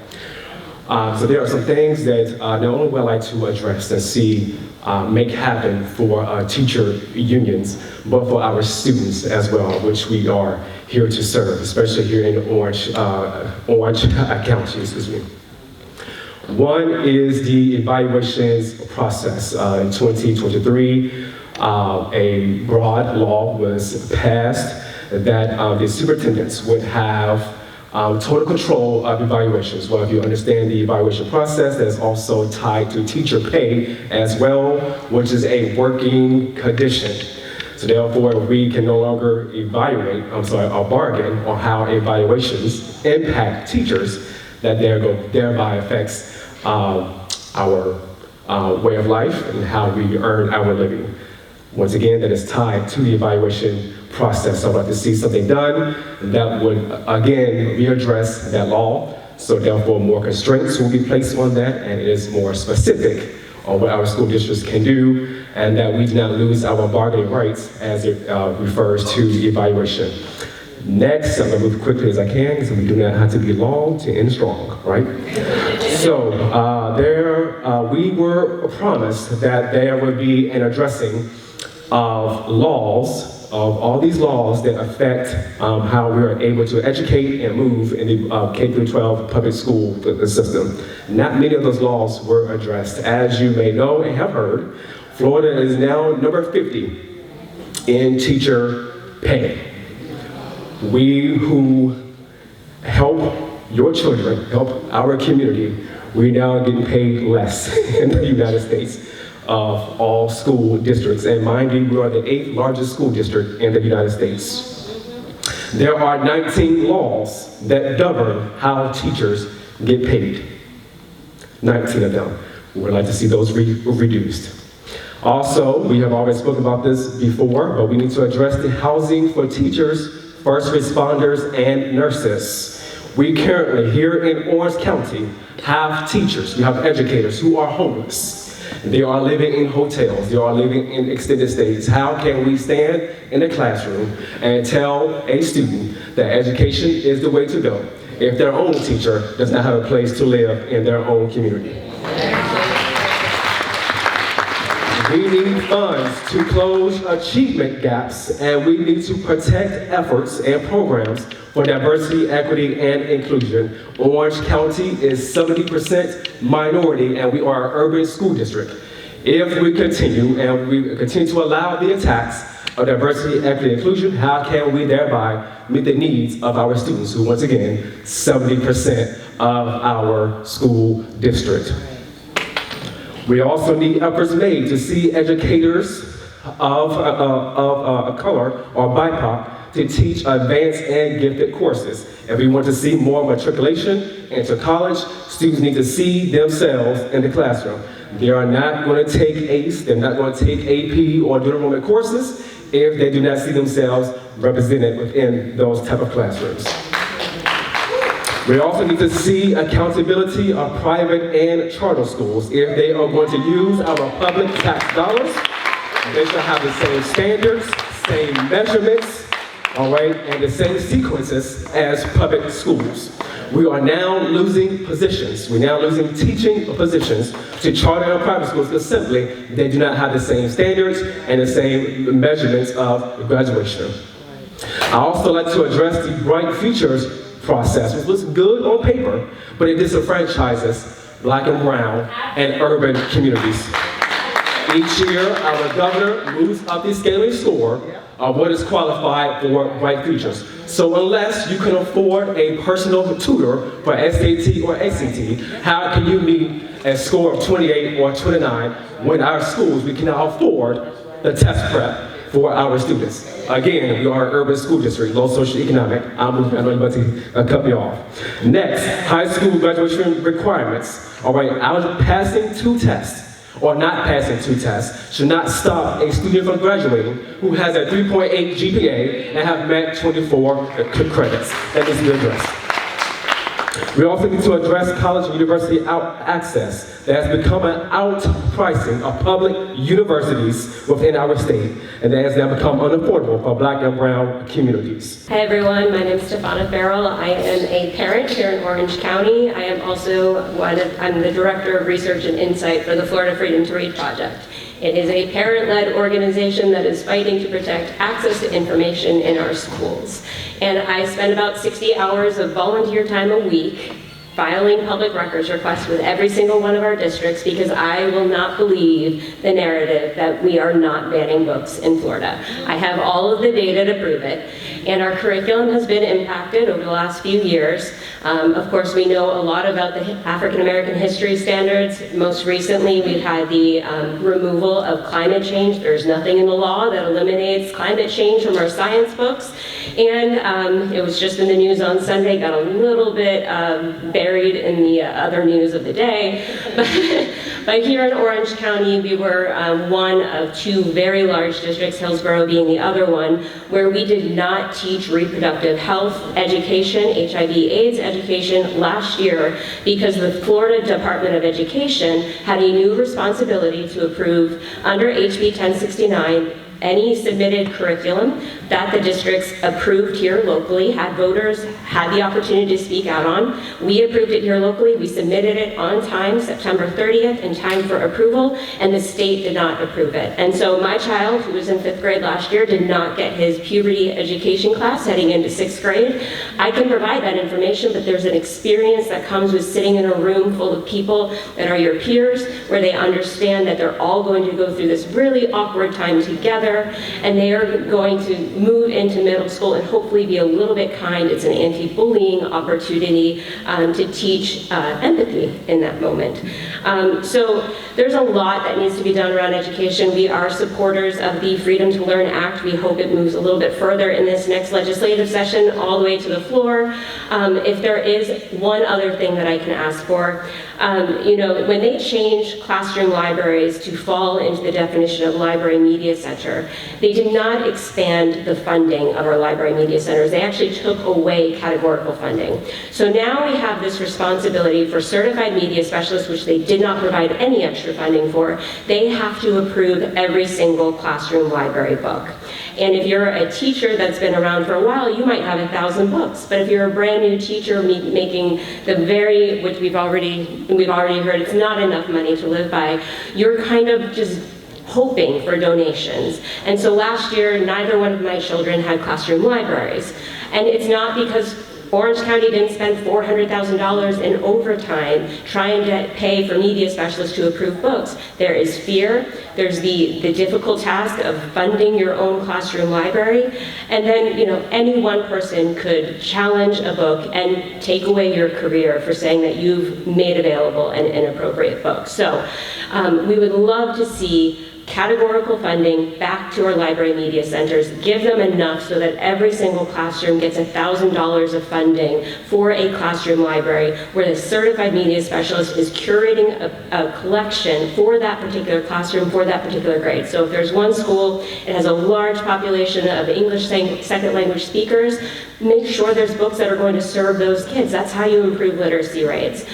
So there are some things that not only would I like to address and see make happen for teacher unions, but for our students as well, which we are here to serve, especially here in Orange County, excuse me. One is the evaluations process. In 2023, a broad law was passed that the superintendents would have total control of evaluations. Well, if you understand the evaluation process, that's also tied to teacher pay as well, which is a working condition. So therefore, we can no longer or bargain on how evaluations impact teachers, that thereby affects our way of life and how we earn our living. Once again, that is tied to the evaluation process. So I'd like to see something done that would, again, readdress that law. So therefore, more constraints will be placed on that, and it is more specific on what our school districts can do, and that we do not lose our bargaining rights as it refers to evaluation. Next, I'm gonna move quickly as I can, because we do not have to be long to end strong, right? So we were promised that there would be an addressing of laws, of all these laws that affect how we are able to educate and move in the K-12 public school system. Not many of those laws were addressed. As you may know and have heard, Florida is now number 50 in teacher pay. We who help your children, help our community, we now getting paid less in the United States of all school districts. And mind you, we are the 8th largest school district in the United States. There are 19 laws that govern how teachers get paid. 19 of them. We would like to see those reduced. Also, we have already spoken about this before, but we need to address the housing for teachers, first responders, and nurses. We currently, here in Orange County, have teachers, we have educators who are homeless. They are living in hotels, they are living in extended stays. How can we stand in a classroom and tell a student that education is the way to go if their own teacher does not have a place to live in their own community? We need funds to close achievement gaps, and we need to protect efforts and programs for diversity, equity, and inclusion. Orange County is 70% minority, and we are an urban school district. If we continue to allow the attacks of diversity, equity, and inclusion, how can we thereby meet the needs of our students, who, once again, 70% of our school district? We also need efforts made to see educators of color or BIPOC to teach advanced and gifted courses. If we want to see more matriculation into college, students need to see themselves in the classroom. They are not going to take ACE, they're not going to take AP or dual enrollment courses if they do not see themselves represented within those type of classrooms. We also need to see accountability of private and charter schools. If they are going to use our public tax dollars, they should have the same standards, same measurements, all right, and the same sequences as public schools. We are now losing positions. We're now losing teaching positions to charter and private schools because simply they do not have the same standards and the same measurements of graduation. I also like to address the Bright Futures process, which looks good on paper, but it disenfranchises Black and brown and urban communities. Each year, our governor moves up the scaling score of what is qualified for Bright Futures. So unless you can afford a personal tutor for SAT or ACT, how can you meet a score of 28 or 29 when our schools, we cannot afford the test prep for our students? Again, we are an urban school district, low socioeconomic. I know you're about to cut me off. Next, high school graduation requirements. All right, I was passing 2 tests or not passing 2 tests should not stop a student from graduating who has a 3.8 GPA and have met 24 credits. That needs to be addressed. We also need to address college and university access that has become an outpricing of public universities within our state, and that has now become unaffordable for Black and brown communities. Hi everyone, my name is Stefana Farrell. I am a parent here in Orange County. I am also I'm the Director of Research and Insight for the Florida Freedom to Read Project. It is a parent-led organization that is fighting to protect access to information in our schools. And I spend about 60 hours of volunteer time a week filing public records requests with every single one of our districts because I will not believe the narrative that we are not banning books in Florida. I have all of the data to prove it. And our curriculum has been impacted over the last few years. Of course, we know a lot about the African American history standards. Most recently, we've had the removal of climate change. There's nothing in the law that eliminates climate change from our science books. And it was just in the news on Sunday, got a little bit buried in the other news of the day. But here in Orange County, we were one of 2 very large districts, Hillsborough being the other one, where we did not teach reproductive health education, HIV/AIDS education last year because the Florida Department of Education had a new responsibility to approve under HB 1069 any submitted curriculum that the districts approved here locally, had voters had the opportunity to speak out on. We approved it here locally. We submitted it on time, September 30th, in time for approval, and the state did not approve it. And so my child, who was in 5th grade last year, did not get his puberty education class heading into 6th grade. I can provide that information, but there's an experience that comes with sitting in a room full of people that are your peers, where they understand that they're all going to go through this really awkward time together, and they are going to move into middle school and hopefully be a little bit kind. It's an anti-bullying opportunity to teach empathy in that moment. So there's a lot that needs to be done around education. We are supporters of the Freedom to Learn Act. We hope it moves a little bit further in this next legislative session, all the way to the floor. If there is one other thing that I can ask for, when they changed classroom libraries to fall into the definition of library media center, they did not expand the funding of our library media centers. They actually took away categorical funding. So now we have this responsibility for certified media specialists, which they did not provide any extra funding for. They have to approve every single classroom library book. And if you're a teacher that's been around for a while, you might have 1,000 books. But if you're a brand new teacher making which we've already heard, it's not enough money to live by, you're kind of just hoping for donations. And so last year, neither one of my children had classroom libraries. And it's not because Orange County didn't spend $400,000 in overtime trying to pay for media specialists to approve books. There is fear. There's the difficult task of funding your own classroom library. And then, any one person could challenge a book and take away your career for saying that you've made available an inappropriate book. So we would love to see categorical funding back to our library media centers. Give them enough so that every single classroom gets $1,000 of funding for a classroom library where the certified media specialist is curating a collection for that particular classroom, for that particular grade. So if there's one school, it has a large population of English second language speakers, make sure there's books that are going to serve those kids. That's how you improve literacy rates.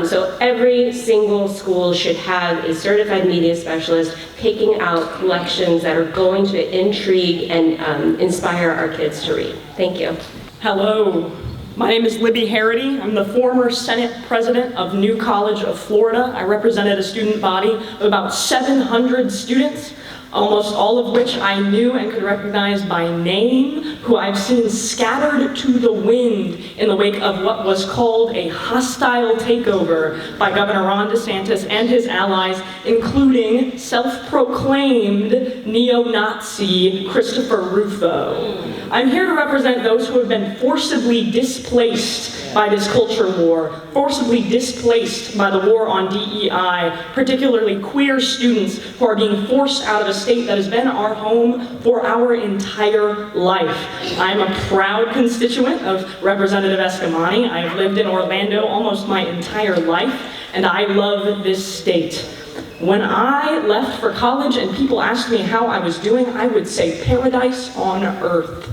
So every single school should have a certified media specialist picking out collections that are going to intrigue and inspire our kids to read. Thank you. Hello, my name is Libby Harity. I'm the former Senate President of New College of Florida. I represented a student body of about 700 students, almost all of which I knew and could recognize by name, who I've seen scattered to the wind in the wake of what was called a hostile takeover by Governor Ron DeSantis and his allies, including self-proclaimed neo-Nazi Christopher Rufo. I'm here to represent those who have been forcibly displaced by this culture war, forcibly displaced by the war on DEI, particularly queer students who are being forced out of a state that has been our home for our entire life. I'm a proud constituent of Representative Eskamani. I've lived in Orlando almost my entire life, and I love this state. When I left for college and people asked me how I was doing, I would say paradise on earth.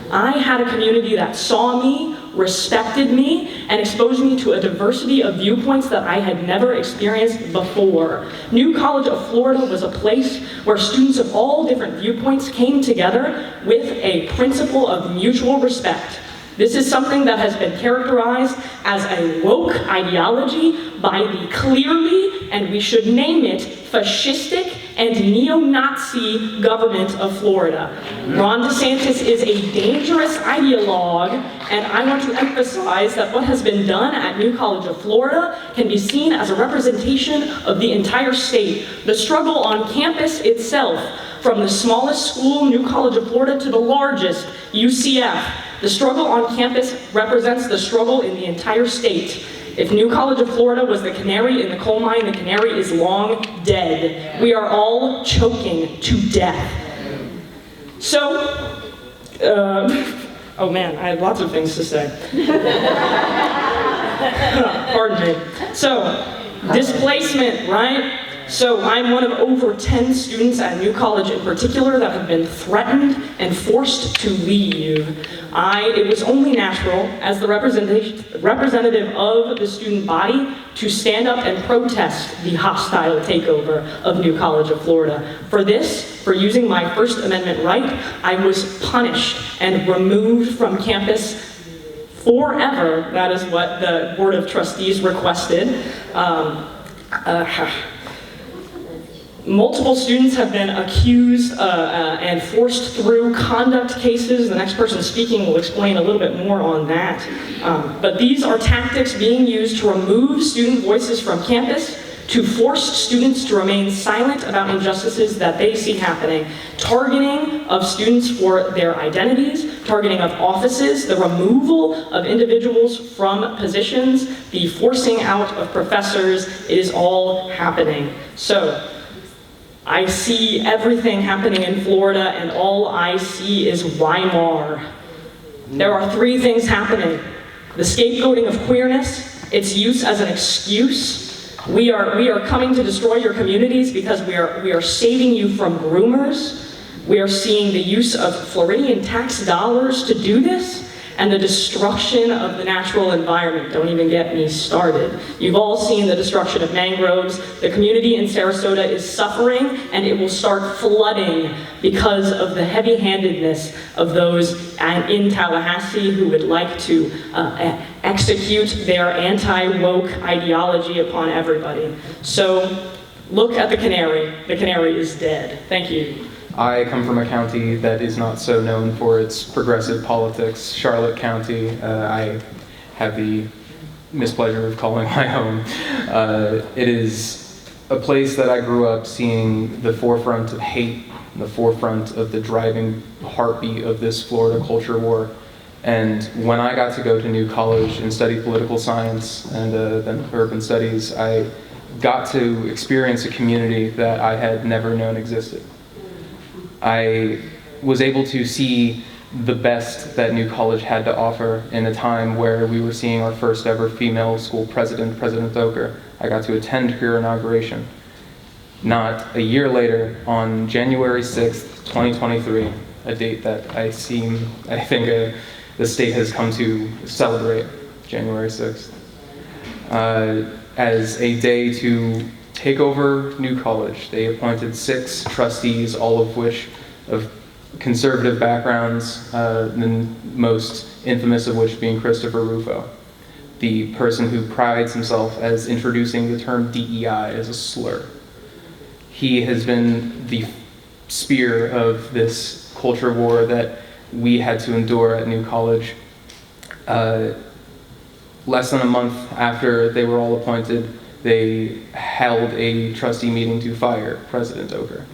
I had a community that saw me, respected me, and exposed me to a diversity of viewpoints that I had never experienced before. New College of Florida was a place where students of all different viewpoints came together with a principle of mutual respect. This is something that has been characterized as a woke ideology by the clearly, and we should name it, fascistic and neo-Nazi government of Florida. Ron DeSantis is a dangerous ideologue, and I want to emphasize that what has been done at New College of Florida can be seen as a representation of the entire state. The struggle on campus itself, from the smallest school, New College of Florida, to the largest, UCF, the struggle on campus represents the struggle in the entire state. If New College of Florida was the canary in the coal mine, the canary is long dead. We are all choking to death. So, oh man, I had lots of things to say. Pardon me. So, displacement, right? So I'm one of over 10 students at New College in particular that have been threatened and forced to leave. It was only natural, as the representative of the student body, to stand up and protest the hostile takeover of New College of Florida. For this, for using my First Amendment right, I was punished and removed from campus forever. That is what the Board of Trustees requested. Multiple students have been accused and forced through conduct cases. The next person speaking will explain a little bit more on that. But these are tactics being used to remove student voices from campus, to force students to remain silent about injustices that they see happening. Targeting of students for their identities, targeting of offices, the removal of individuals from positions, the forcing out of professors, it is all happening. So, I see everything happening in Florida, and all I see is Weimar. There are three things happening. The scapegoating of queerness, its use as an excuse. We are coming to destroy your communities because we are saving you from groomers. We are seeing the use of Floridian tax dollars to do this, and the destruction of the natural environment. Don't even get me started. You've all seen the destruction of mangroves. The community in Sarasota is suffering, and it will start flooding because of the heavy-handedness of those in Tallahassee who would like to execute their anti-woke ideology upon everybody. So look at the canary. The canary is dead. Thank you. I come from a county that is not so known for its progressive politics, Charlotte County. I have the mispleasure of calling my home. It is a place that I grew up seeing the forefront of hate, the forefront of the driving heartbeat of this Florida culture war. And when I got to go to New College and study political science and then urban studies, I got to experience a community that I had never known existed. I was able to see the best that New College had to offer in a time where we were seeing our first ever female school president, President Doker. I got to attend her inauguration. Not a year later, on January 6th, 2023, a date that I think the state has come to celebrate, January 6th, as a day to take over New College. They appointed 6 trustees, all of which of conservative backgrounds, the most infamous of which being Christopher Rufo, the person who prides himself as introducing the term DEI as a slur. He has been the spear of this culture war that we had to endure at New College. Less than a month after they were all appointed, they held a trustee meeting to fire President Doker,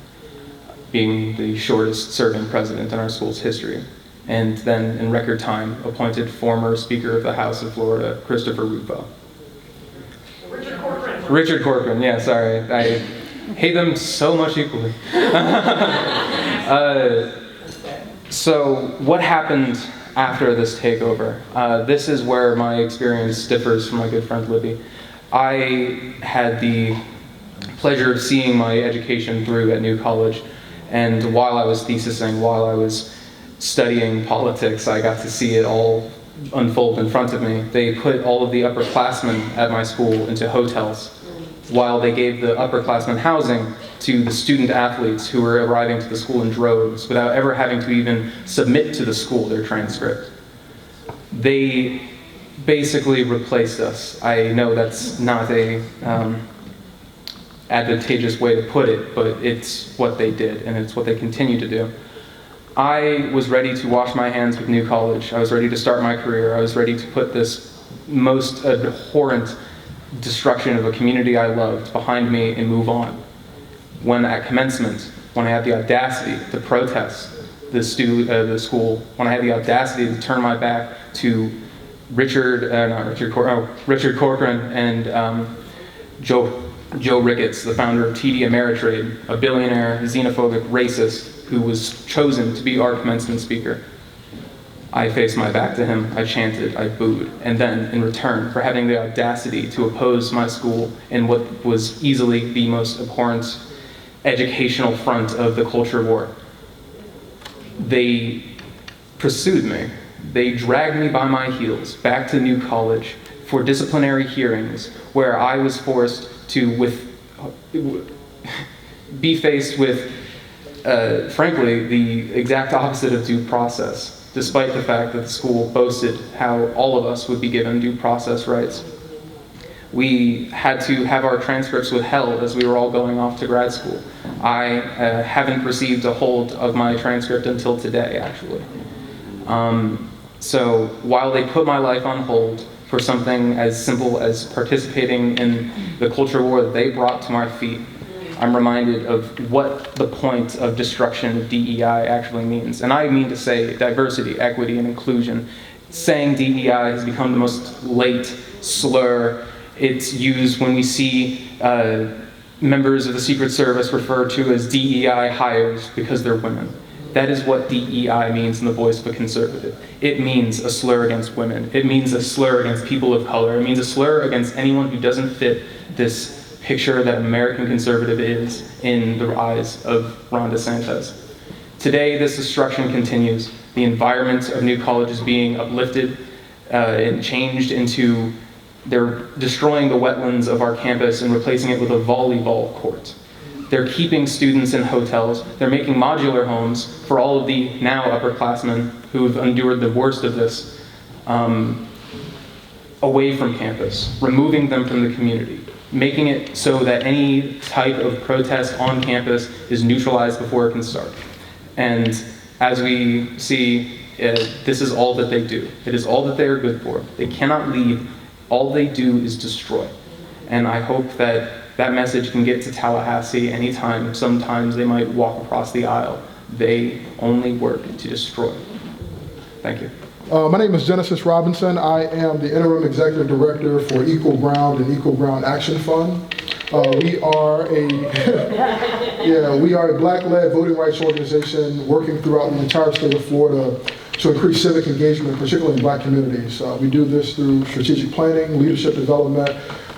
being the shortest serving president in our school's history, and then in record time appointed former Speaker of the House of Florida, Christopher Rufo. Richard Corcoran, yeah, sorry. I hate them so much equally. So what happened after this takeover? This is where my experience differs from my good friend Libby. I had the pleasure of seeing my education through at New College. And while I was thesising, while I was studying politics, I got to see it all unfold in front of me. They put all of the upperclassmen at my school into hotels, while they gave the upperclassmen housing to the student athletes who were arriving to the school in droves without ever having to even submit to the school their transcript. They basically replaced us. I know that's not a advantageous way to put it, but it's what they did, and it's what they continue to do. I was ready to wash my hands with New College. I was ready to start my career. I was ready to put this most abhorrent destruction of a community I loved behind me and move on. When at commencement, when I had the audacity to protest the school, when I had the audacity to turn my back to Richard Corcoran and Joe Ricketts, the founder of TD Ameritrade, a billionaire, xenophobic racist who was chosen to be our commencement speaker. I faced my back to him, I chanted, I booed, and then in return for having the audacity to oppose my school in what was easily the most abhorrent educational front of the culture war, they pursued me. They dragged me by my heels back to New College for disciplinary hearings where I was forced to be faced with, frankly, the exact opposite of due process, despite the fact that the school boasted how all of us would be given due process rights. We had to have our transcripts withheld as we were all going off to grad school. I haven't received a hold of my transcript until today, actually. So while they put my life on hold for something as simple as participating in the culture war that they brought to my feet, I'm reminded of what the point of destruction of DEI actually means. And I mean to say diversity, equity, and inclusion. Saying DEI has become the most late slur. It's used when we see members of the Secret Service referred to as DEI hires because they're women. That is what DEI means in the voice of a conservative. It means a slur against women. It means a slur against people of color. It means a slur against anyone who doesn't fit this picture that American conservative is in the eyes of Ron DeSantis. Today, this destruction continues. The environment of New College is being uplifted and changed into, they're destroying the wetlands of our campus and replacing it with a volleyball court. They're keeping students in hotels. They're making modular homes for all of the now upperclassmen who've endured the worst of this away from campus, removing them from the community, making it so that any type of protest on campus is neutralized before it can start. And as we see, this is all that they do. It is all that they are good for. They cannot lead. All they do is destroy. And I hope that that message can get to Tallahassee anytime. Sometimes they might walk across the aisle. They only work to destroy. Thank you. My name is Genesis Robinson. I am the Interim Executive Director for Equal Ground and Equal Ground Action Fund. We are a Black-led voting rights organization working throughout the entire state of Florida to increase civic engagement, particularly in Black communities. We do this through strategic planning, leadership development,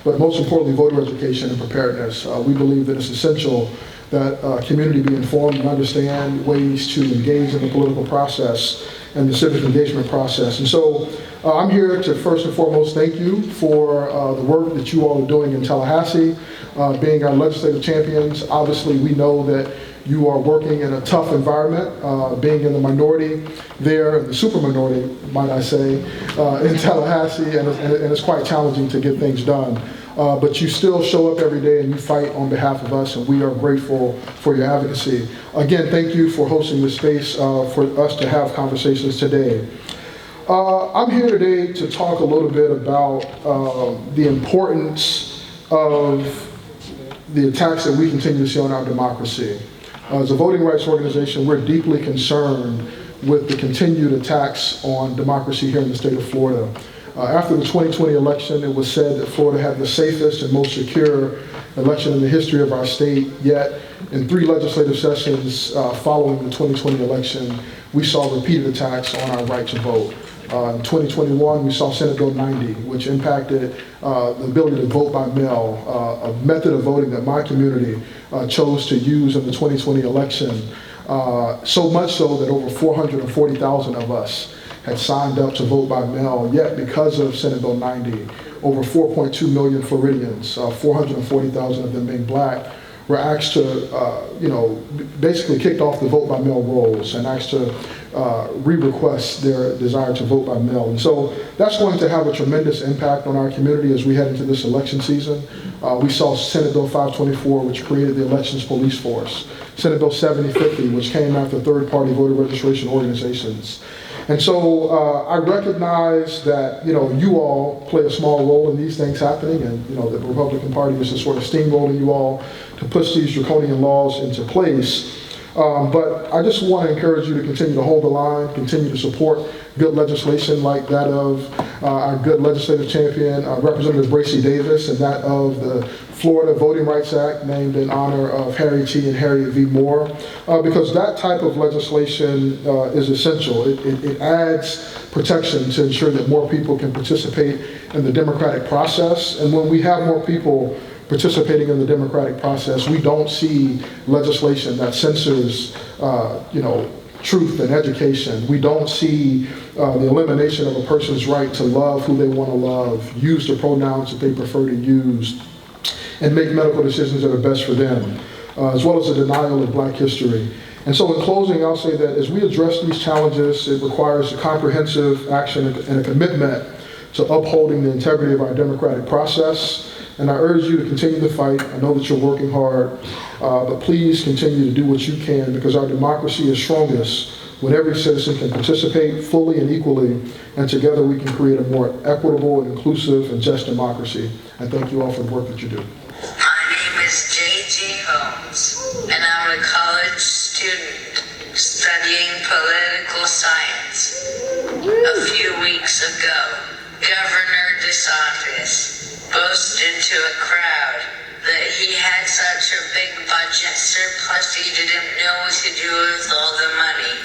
but most importantly, voter education and preparedness. We believe that it's essential that community be informed and understand ways to engage in the political process and the civic engagement process. And so I'm here to first and foremost thank you for the work that you all are doing in Tallahassee, being our legislative champions. Obviously, we know that you are working in a tough environment, being in the minority there, the super minority, might I say, in Tallahassee, and it's quite challenging to get things done. But you still show up every day and you fight on behalf of us, and we are grateful for your advocacy. Again, thank you for hosting this space for us to have conversations today. I'm here today to talk a little bit about the importance of the attacks that we continue to see on our democracy. As a voting rights organization, we're deeply concerned with the continued attacks on democracy here in the state of Florida. After the 2020 election, it was said that Florida had the safest and most secure election in the history of our state, yet in 3 legislative sessions following the 2020 election, we saw repeated attacks on our right to vote. In 2021, we saw Senate Bill 90, which impacted the ability to vote by mail, a method of voting that my community chose to use in the 2020 election. So much so that over 440,000 of us had signed up to vote by mail, yet because of Senate Bill 90, over 4.2 million Floridians, 440,000 of them being black, were asked to, basically kicked off the vote by mail rolls and asked to re-request their desire to vote by mail. And so that's going to have a tremendous impact on our community as we head into this election season. We saw Senate Bill 524, which created the elections police force. Senate Bill 7050, which came after third-party voter registration organizations. And so I recognize that, you all play a small role in these things happening, and, the Republican Party is just sort of steamrolling you all to push these draconian laws into place. But I just want to encourage you to continue to hold the line, continue to support good legislation like that of our good legislative champion, Representative Bracy Davis, and that of the Florida Voting Rights Act, named in honor of Harry T. and Harriet V. Moore, because that type of legislation is essential. It adds protection to ensure that more people can participate in the democratic process. And when we have more people participating in the democratic process, we don't see legislation that censors, truth and education. We don't see the elimination of a person's right to love who they want to love, use the pronouns that they prefer to use, and make medical decisions that are best for them, as well as the denial of black history. And so in closing, I'll say that as we address these challenges, it requires a comprehensive action and a commitment to upholding the integrity of our democratic process. And I urge you to continue the fight. I know that you're working hard, but please continue to do what you can, because our democracy is strongest when every citizen can participate fully and equally, and together we can create a more equitable and inclusive and just democracy. And thank you all for the work that you do. My name is J.G. Holmes, and I'm a college student studying political science. A few weeks ago, Governor DeSantis boasted to a crowd that he had such a big budget surplus he didn't know what to do with all the money.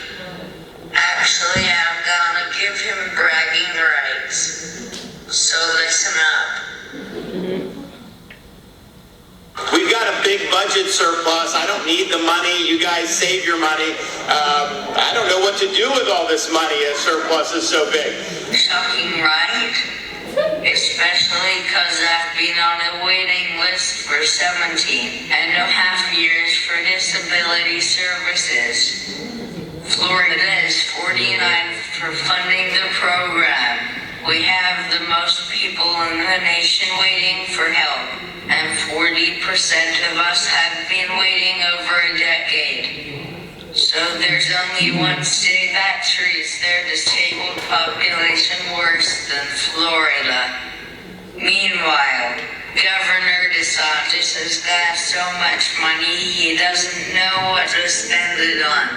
Actually, I'm gonna give him bragging rights. So listen up. We've got a big budget surplus. I don't need the money. You guys save your money. I don't know what to do with all this money. A surplus is so big. Shocking, right? Especially because I've been on a waiting list for 17.5 years for disability services. Florida is 49 for funding the program. We have the most people in the nation waiting for help, and 40% of us have been waiting over a decade. So there's only one state that treats their disabled population worse than Florida. Meanwhile, Governor DeSantis has got so much money he doesn't know what to spend it on.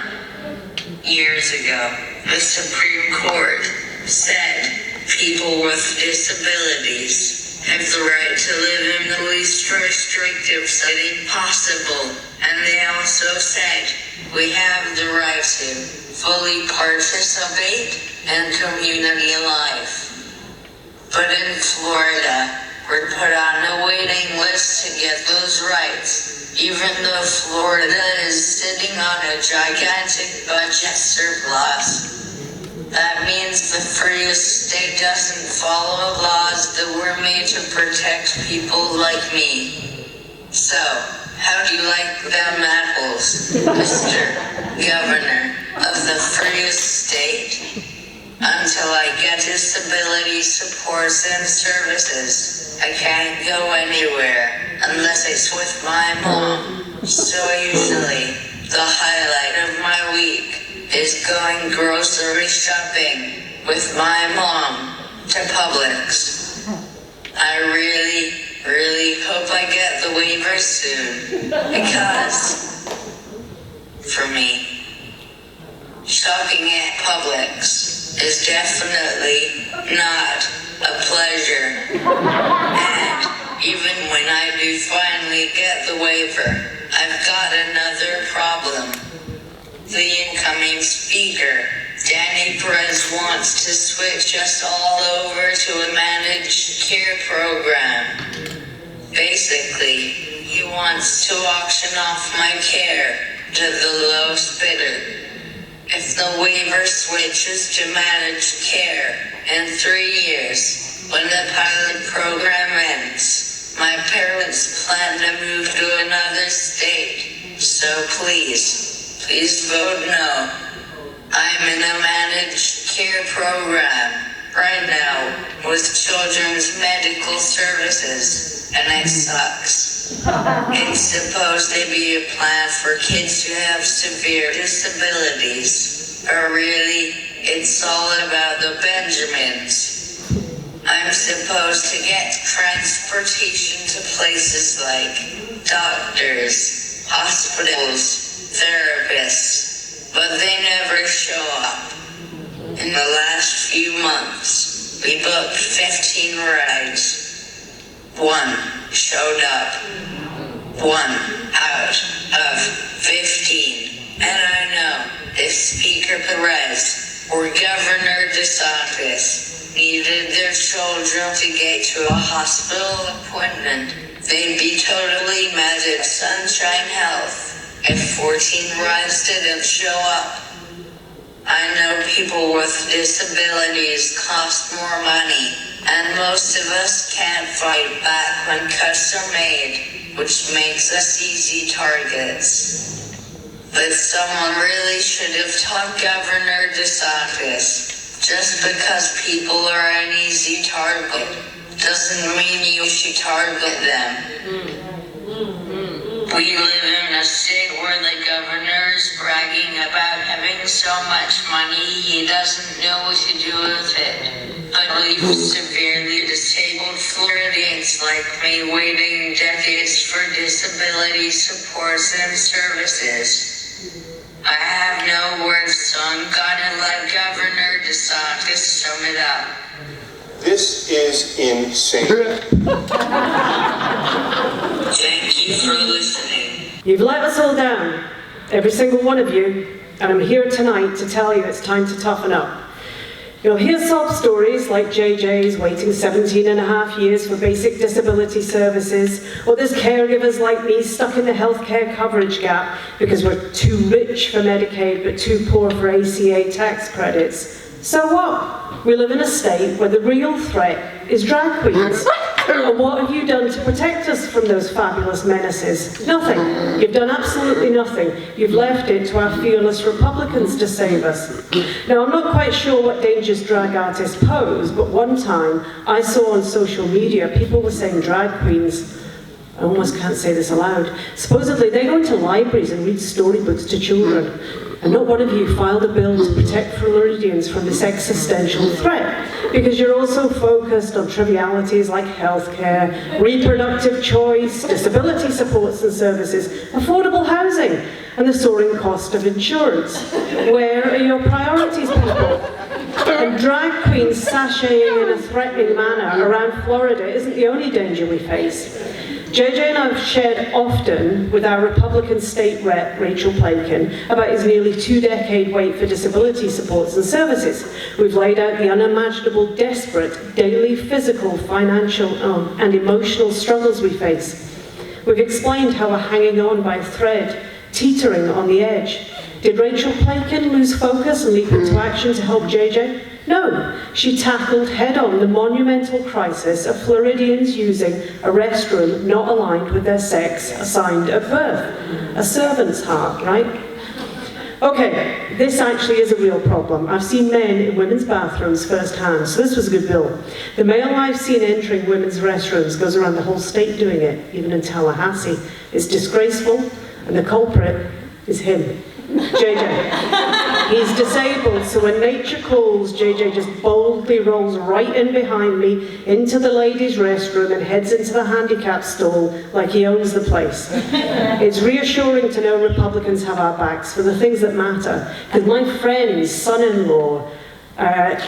Years ago, the Supreme Court said people with disabilities have the right to live in the least restrictive setting possible. And they also said we have the right to fully participate in community life. But in Florida, we're put on a waiting list to get those rights, even though Florida is sitting on a gigantic budget surplus. That means the freest state doesn't follow laws that were made to protect people like me. So, how do you like them apples, Mr. Governor of the freest state? Until I get disability supports and services, I can't go anywhere unless it's with my mom. So usually, the highlight of my week is going grocery shopping with my mom to Publix. I really hope I get the waiver soon, because for me, shopping at Publix is definitely not a pleasure. And even when I do finally get the waiver, I've got another problem. The incoming speaker Danny Perez wants to switch us all over to a managed care program. Basically, he wants to auction off my care to the lowest bidder. If the waiver switches to managed care in 3 years, when the pilot program ends, my parents plan to move to another state. So please vote no. I'm in a managed care program right now with Children's Medical Services, and it sucks. It's supposed to be a plan for kids who have severe disabilities, but really, it's all about the Benjamins. I'm supposed to get transportation to places like doctors, hospitals, therapists, but they never show up. In the last few months, we booked 15 rides. 1 showed up. 1 out of 15. And I know if Speaker Perez or Governor DeSantis needed their children to get to a hospital appointment, they'd be totally mad at Sunshine Health if 14 rides didn't show up. I know people with disabilities cost more money, and most of us can't fight back when cuts are made, which makes us easy targets. But someone really should have taught Governor DeSantis, just because people are an easy target doesn't mean you should target them. We live in a state where the governor is bragging about having so much money he doesn't know what to do with it. But leaves severely disabled Floridians like me waiting decades for disability supports and services. I have no words, so I'm gonna let Governor DeSantis sum it up. This is insane. Thank you for listening. You've let us all down, every single one of you, and I'm here tonight to tell you it's time to toughen up. You'll hear sob stories like JJ's waiting 17 and a half years for basic disability services, or there's caregivers like me stuck in the healthcare coverage gap because we're too rich for Medicaid but too poor for ACA tax credits. So what? We live in a state where the real threat is drag queens. And what have you done to protect us from those fabulous menaces? Nothing. You've done absolutely nothing. You've left it to our fearless Republicans to save us. Now, I'm not quite sure what dangers drag artists pose, but one time I saw on social media people were saying drag queens, I almost can't say this aloud, supposedly they go into libraries and read storybooks to children. And not one of you filed a bill to protect Floridians from this existential threat, because you're also focused on trivialities like healthcare, reproductive choice, disability supports and services, affordable housing, and the soaring cost of insurance. Where are your priorities, people? And drag queens sashaying in a threatening manner around Florida isn't the only danger we face. JJ and I have shared often with our Republican state rep, Rachel Plankin, about his nearly 2-decade wait for disability supports and services. We've laid out the unimaginable, desperate, daily physical, financial, and emotional struggles we face. We've explained how we're hanging on by a thread, teetering on the edge. Did Rachel Plankin lose focus and leap into action to help JJ? No, she tackled head-on the monumental crisis of Floridians using a restroom not aligned with their sex assigned at birth. A servant's heart, right? Okay, this actually is a real problem. I've seen men in women's bathrooms firsthand, so this was a good bill. The male I've seen entering women's restrooms goes around the whole state doing it, even in Tallahassee. It's disgraceful, and the culprit is him. JJ. He's disabled, so when nature calls, JJ just boldly rolls right in behind me into the ladies' restroom and heads into the handicap stall like he owns the place. It's reassuring to know Republicans have our backs for the things that matter, because my friend's son-in-law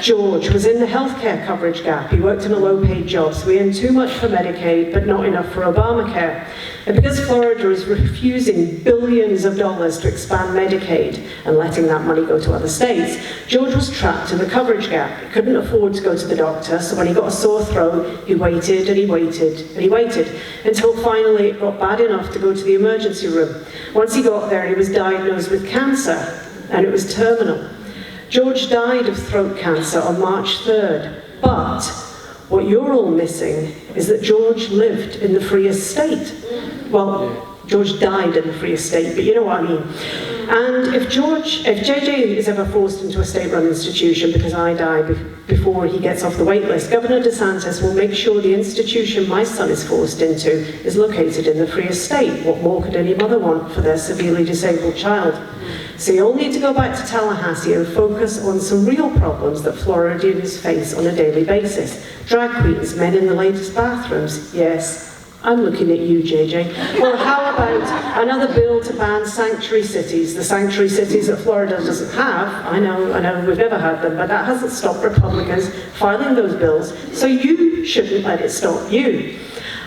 George was in the healthcare coverage gap. He worked in a low-paid job, so he earned too much for Medicaid, but not enough for Obamacare. And because Florida is refusing billions of dollars to expand Medicaid and letting that money go to other states, George was trapped in the coverage gap. He couldn't afford to go to the doctor, so when he got a sore throat, he waited and he waited and he waited, until finally it got bad enough to go to the emergency room. Once he got there, he was diagnosed with cancer, and it was terminal. George died of throat cancer on March 3rd, but what you're all missing is that George lived in the freest state. Well, George died in the freest state, but you know what I mean. And if JJ is ever forced into a state-run institution because I die before he gets off the wait list, Governor DeSantis will make sure the institution my son is forced into is located in the freest state. What more could any mother want for their severely disabled child? So you'll need to go back to Tallahassee and focus on some real problems that Floridians face on a daily basis. Drag queens, men in the latest bathrooms, yes. I'm looking at you, JJ. Or how about another bill to ban sanctuary cities? The sanctuary cities that Florida doesn't have. I know, we've never had them, but that hasn't stopped Republicans filing those bills, so you shouldn't let it stop you.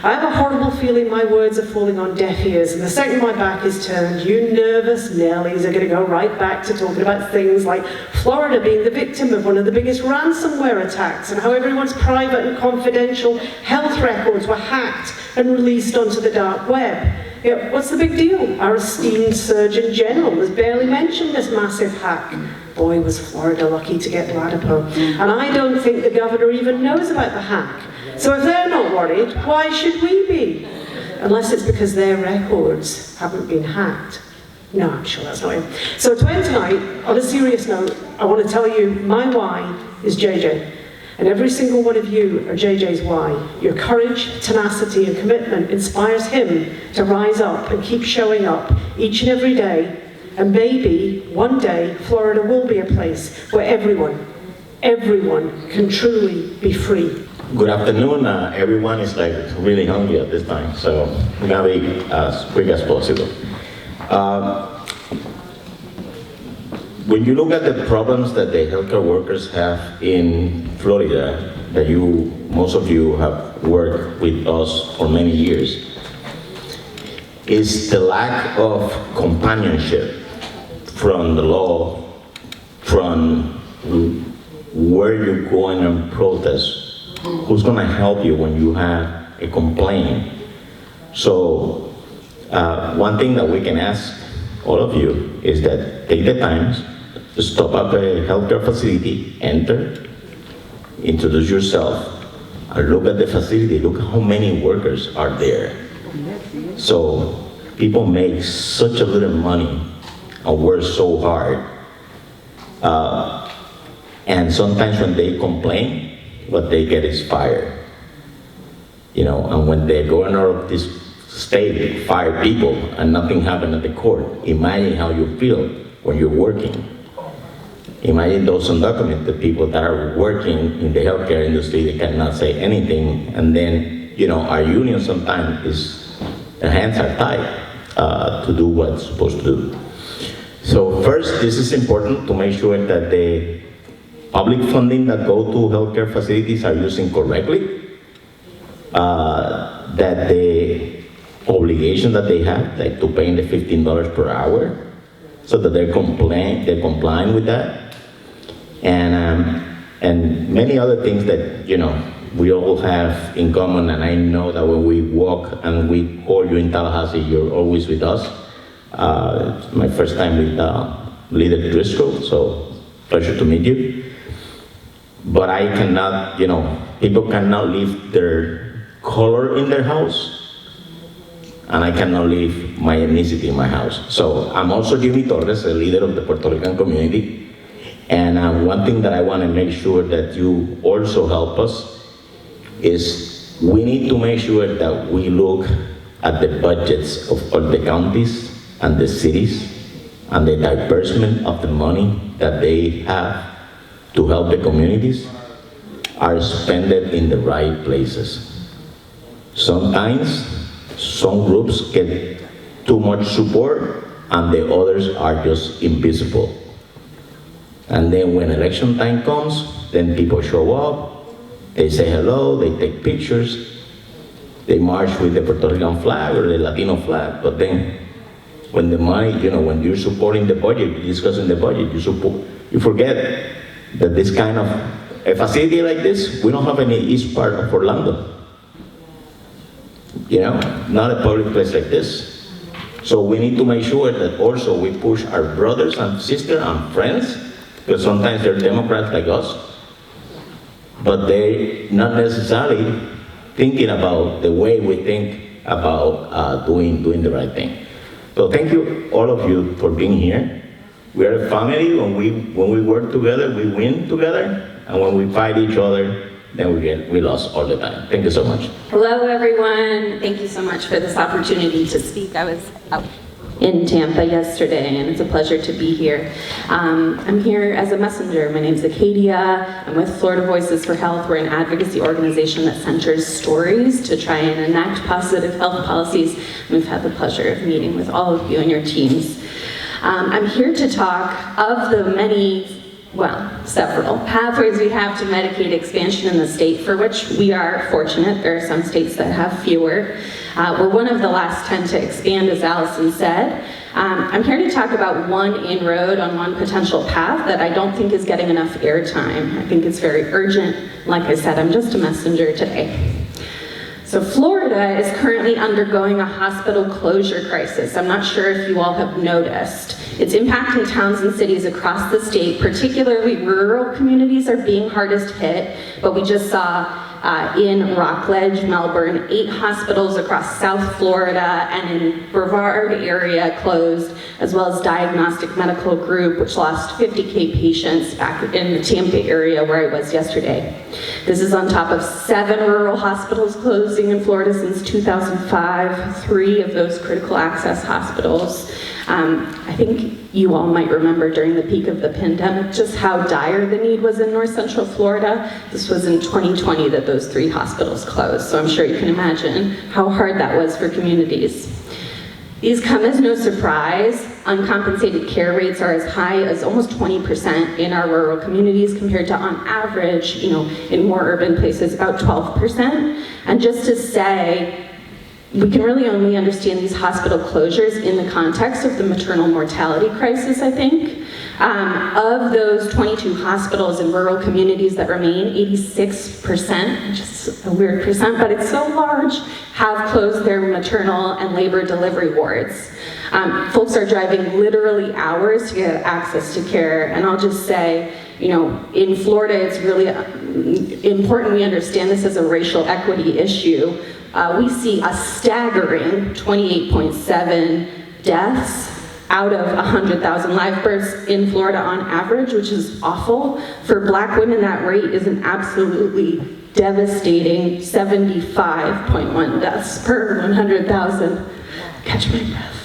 I have a horrible feeling my words are falling on deaf ears, and the second my back is turned, you nervous Nellies are going to go right back to talking about things like Florida being the victim of one of the biggest ransomware attacks, and how everyone's private and confidential health records were hacked and released onto the dark web. Yeah, what's the big deal? Our esteemed Surgeon General has barely mentioned this massive hack. Boy, was Florida lucky to get Ladipo. And I don't think the governor even knows about the hack. So if they're not worried, why should we be? Unless it's because their records haven't been hacked. No, I'm sure that's not it. So to end tonight, on a serious note, I want to tell you my why is JJ. And every single one of you are JJ's why. Your courage, tenacity, and commitment inspires him to rise up and keep showing up each and every day. And maybe one day, Florida will be a place where everyone can truly be free. Good afternoon. Everyone is like really hungry at this time, so we're gonna be as quick as possible. When you look at the problems that the healthcare workers have in Florida, that most of you have worked with us for many years, is the lack of companionship from the law, from where you're going and protest. Who's going to help you when you have a complaint? So one thing that we can ask all of you is that take the time to stop at a healthcare facility, enter, introduce yourself, and look at the facility. Look how many workers are there. So people make such a little money and work so hard. And sometimes when they complain, what they get is fired. And when the governor of this state fire people and nothing happened at the court, imagine how you feel when you're working. Imagine those undocumented people that are working in the healthcare industry, they cannot say anything, and then, our union sometimes their hands are tied to do what's supposed to do. So first, this is important to make sure that the public funding that go to healthcare facilities are using correctly, that the obligation that they have, like to paying the $15 per hour, so that they're complying with that, and many other things that we all have in common. And I know that when we walk and we call you in Tallahassee, you're always with us. It's my first time with Leader Driskell, so pleasure to meet you. But I cannot, people cannot leave their color in their house, and I cannot leave my ethnicity in my house. So I'm also Jimmy Torres, a leader of the Puerto Rican community, and one thing that I want to make sure that you also help us is we need to make sure that we look at the budgets of all the counties and the cities and the disbursement of the money that they have to help the communities are spent in the right places. Sometimes some groups get too much support and the others are just invisible. And then when election time comes, then people show up, they say hello, they take pictures, they march with the Puerto Rican flag or the Latino flag, but then when the money, when you're supporting the budget, you're discussing the budget, you forget that this kind of, a facility like this, we don't have any east part of Orlando. Not a public place like this. So we need to make sure that also we push our brothers and sisters and friends, because sometimes they're Democrats like us, but they're not necessarily thinking about the way we think about doing the right thing. So thank you, all of you, for being here. We are a family. When we work together, we win together, and when we fight each other, then we lost all the time. Thank you so much. Hello, everyone. Thank you so much for this opportunity to speak. I was out in Tampa yesterday, and it's a pleasure to be here. I'm here as a messenger. My name's Acadia. I'm with Florida Voices for Health. We're an advocacy organization that centers stories to try and enact positive health policies. We've had the pleasure of meeting with all of you and your teams. I'm here to talk of the several pathways we have to Medicaid expansion in the state, for which we are fortunate. There are some states that have fewer. We're one of the last 10 to expand, as Allison said. I'm here to talk about one inroad on one potential path that I don't think is getting enough airtime. I think it's very urgent. Like I said, I'm just a messenger today. So Florida is currently undergoing a hospital closure crisis. I'm not sure if you all have noticed. It's impacting towns and cities across the state, particularly rural communities are being hardest hit, but we just saw in Rockledge, Melbourne, 8 hospitals across South Florida and in Brevard area closed, as well as Diagnostic Medical Group, which lost 50K patients back in the Tampa area where I was yesterday. This is on top of 7 rural hospitals closing in Florida since 2005, 3 of those critical access hospitals. I think you all might remember during the peak of the pandemic just how dire the need was in North Central Florida. This was in 2020 that those 3 hospitals closed, so I'm sure you can imagine how hard that was for communities. These come as no surprise. Uncompensated care rates are as high as almost 20% in our rural communities compared to, on average, in more urban places, about 12%. And just to say, we can really only understand these hospital closures in the context of the maternal mortality crisis, I think. Of those 22 hospitals in rural communities that remain, 86%, which is a weird percent, but it's so large, have closed their maternal and labor delivery wards. Folks are driving literally hours to get access to care, and I'll just say, in Florida, it's really important we understand this as a racial equity issue. We see a staggering 28.7 deaths out of 100,000 live births in Florida on average, which is awful. For Black women, that rate is an absolutely devastating 75.1 deaths per 100,000. Catch my breath.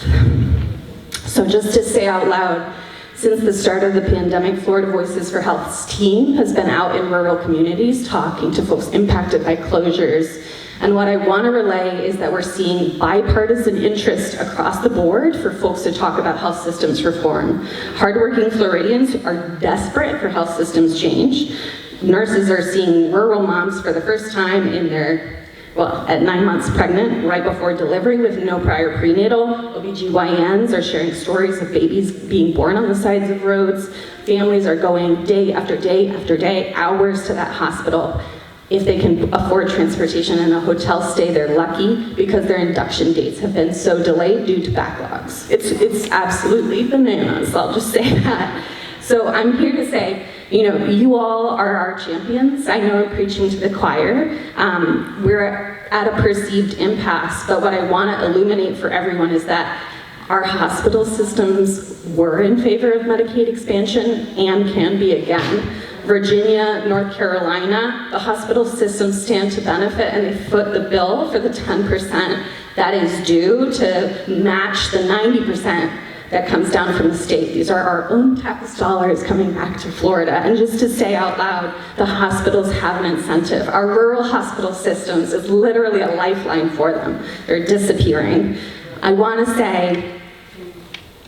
So just to say out loud, since the start of the pandemic, Florida Voices for Health's team has been out in rural communities talking to folks impacted by closures. And what I want to relay is that we're seeing bipartisan interest across the board for folks to talk about health systems reform. Hardworking Floridians are desperate for health systems change. Nurses are seeing rural moms for the first time at 9 months pregnant, right before delivery with no prior prenatal. OBGYNs are sharing stories of babies being born on the sides of roads. Families are going day after day after day, hours to that hospital. If they can afford transportation and a hotel stay, they're lucky because their induction dates have been so delayed due to backlogs. It's absolutely bananas, I'll just say that. So I'm here to say, you all are our champions. I know I'm preaching to the choir. We're at a perceived impasse, but what I want to illuminate for everyone is that our hospital systems were in favor of Medicaid expansion and can be again. Virginia, North Carolina, the hospital systems stand to benefit, and they foot the bill for the 10% that is due to match the 90% that comes down from the state. These are our own tax dollars coming back to Florida. And just to say out loud, the hospitals have an incentive. Our rural hospital systems is literally a lifeline for them. They're disappearing. I want to say,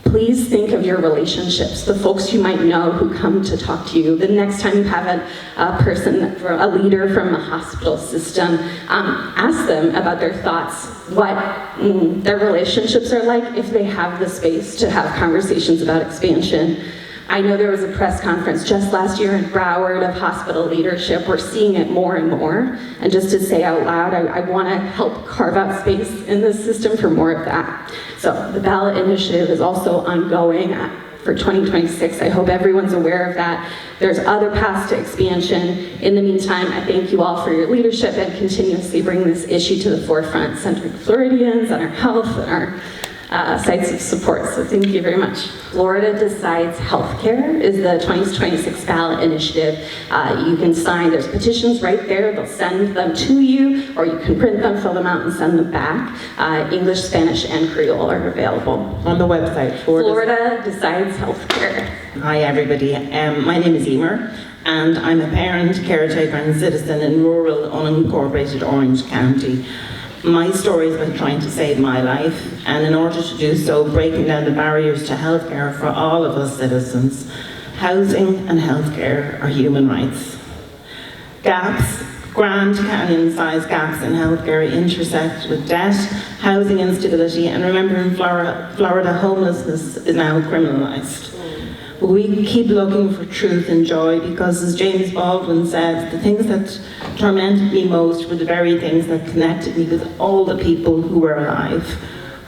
please think of your relationships, the folks you might know who come to talk to you. The next time you have a leader from the hospital system, ask them about their thoughts, what their relationships are like, if they have the space to have conversations about expansion. I know there was a press conference just last year in Broward of hospital leadership. We're seeing it more and more. And just to say out loud, I want to help carve out space in this system for more of that. So the ballot initiative is also ongoing for 2026. I hope everyone's aware of that. There's other paths to expansion. In the meantime, I thank you all for your leadership and continuously bringing this issue to the forefront, centering Floridians and our health and our sites of support, so thank you very much. Florida Decides Healthcare is the 2026 ballot initiative. You can sign, there's petitions right there, they'll send them to you, or you can print them, fill them out, and send them back. English, Spanish, and Creole are available. On the website, Florida Decides Healthcare. Hi everybody, my name is Emer, and I'm a parent, caretaker, and citizen in rural, unincorporated Orange County. My story is about trying to save my life, and in order to do so, breaking down the barriers to healthcare for all of us citizens. Housing and healthcare are human rights. Gaps, Grand Canyon-sized gaps in healthcare intersect with debt, housing instability, and remember in Florida homelessness is now criminalized. But we keep looking for truth and joy because, as James Baldwin said, the things that tormented me most were the very things that connected me with all the people who were alive,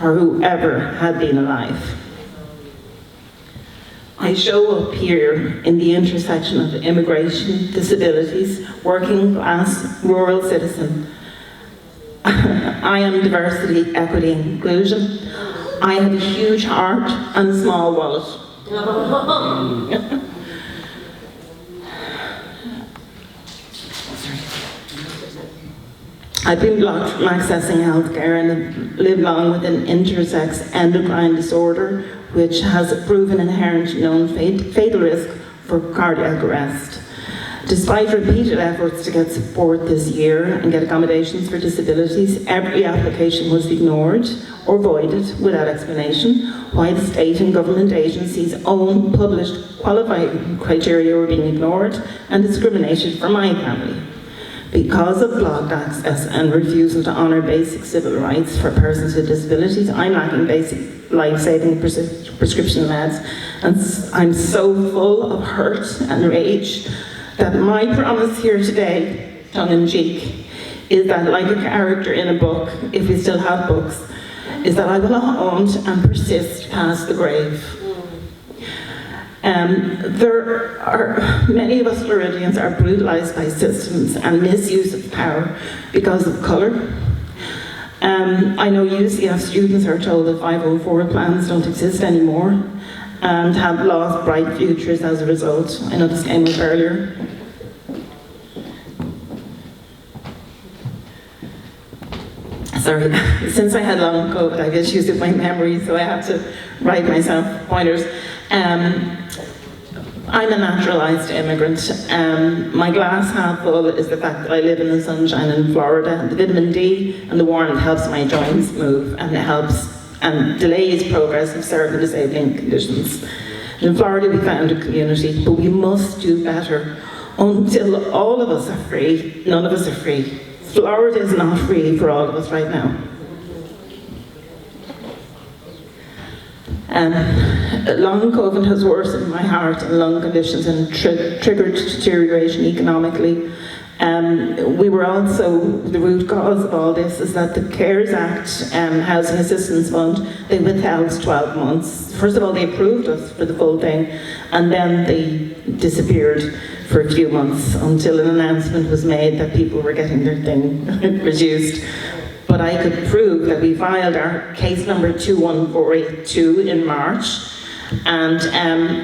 or whoever had been alive. I show up here in the intersection of immigration, disabilities, working class, rural citizen. I am diversity, equity, and inclusion. I have a huge heart and a small wallet. I've been blocked from accessing healthcare and live long with an intersex endocrine disorder which has a proven inherent known fatal risk for cardiac arrest. Despite repeated efforts to get support this year and get accommodations for disabilities, every application was ignored or voided without explanation, while the state and government agencies' own published qualifying criteria were being ignored and discriminated for my family. Because of blocked access and refusal to honour basic civil rights for persons with disabilities, I'm lacking basic life-saving prescription meds, and I'm so full of hurt and rage that my promise here today, tongue-in-cheek, is that, like a character in a book, if we still have books, is that I will haunt and persist past the grave. There are many of us Floridians are brutalized by systems and misuse of power because of colour. I know UCF students are told that 504 plans don't exist anymore and have lost bright futures as a result. I know this came up earlier. Sorry, since I had long COVID, I get used to my memory, so I have to write myself pointers. I'm a naturalized immigrant. My glass half full is the fact that I live in the sunshine in Florida. The vitamin D and the warmth helps my joints move, and it helps and delays progress of certain disabling conditions. In Florida we found a community, but we must do better. Until all of us are free, none of us are free. Florida is not free for all of us right now. Long COVID has worsened my heart and lung conditions and triggered deterioration economically. We were also, the root cause of all this is that the CARES Act Housing Assistance Fund, they withheld 12 months. First of all, they approved us for the full thing, and then they disappeared for a few months until an announcement was made that people were getting their thing reduced. But I could prove that we filed our case number 21482 in March, and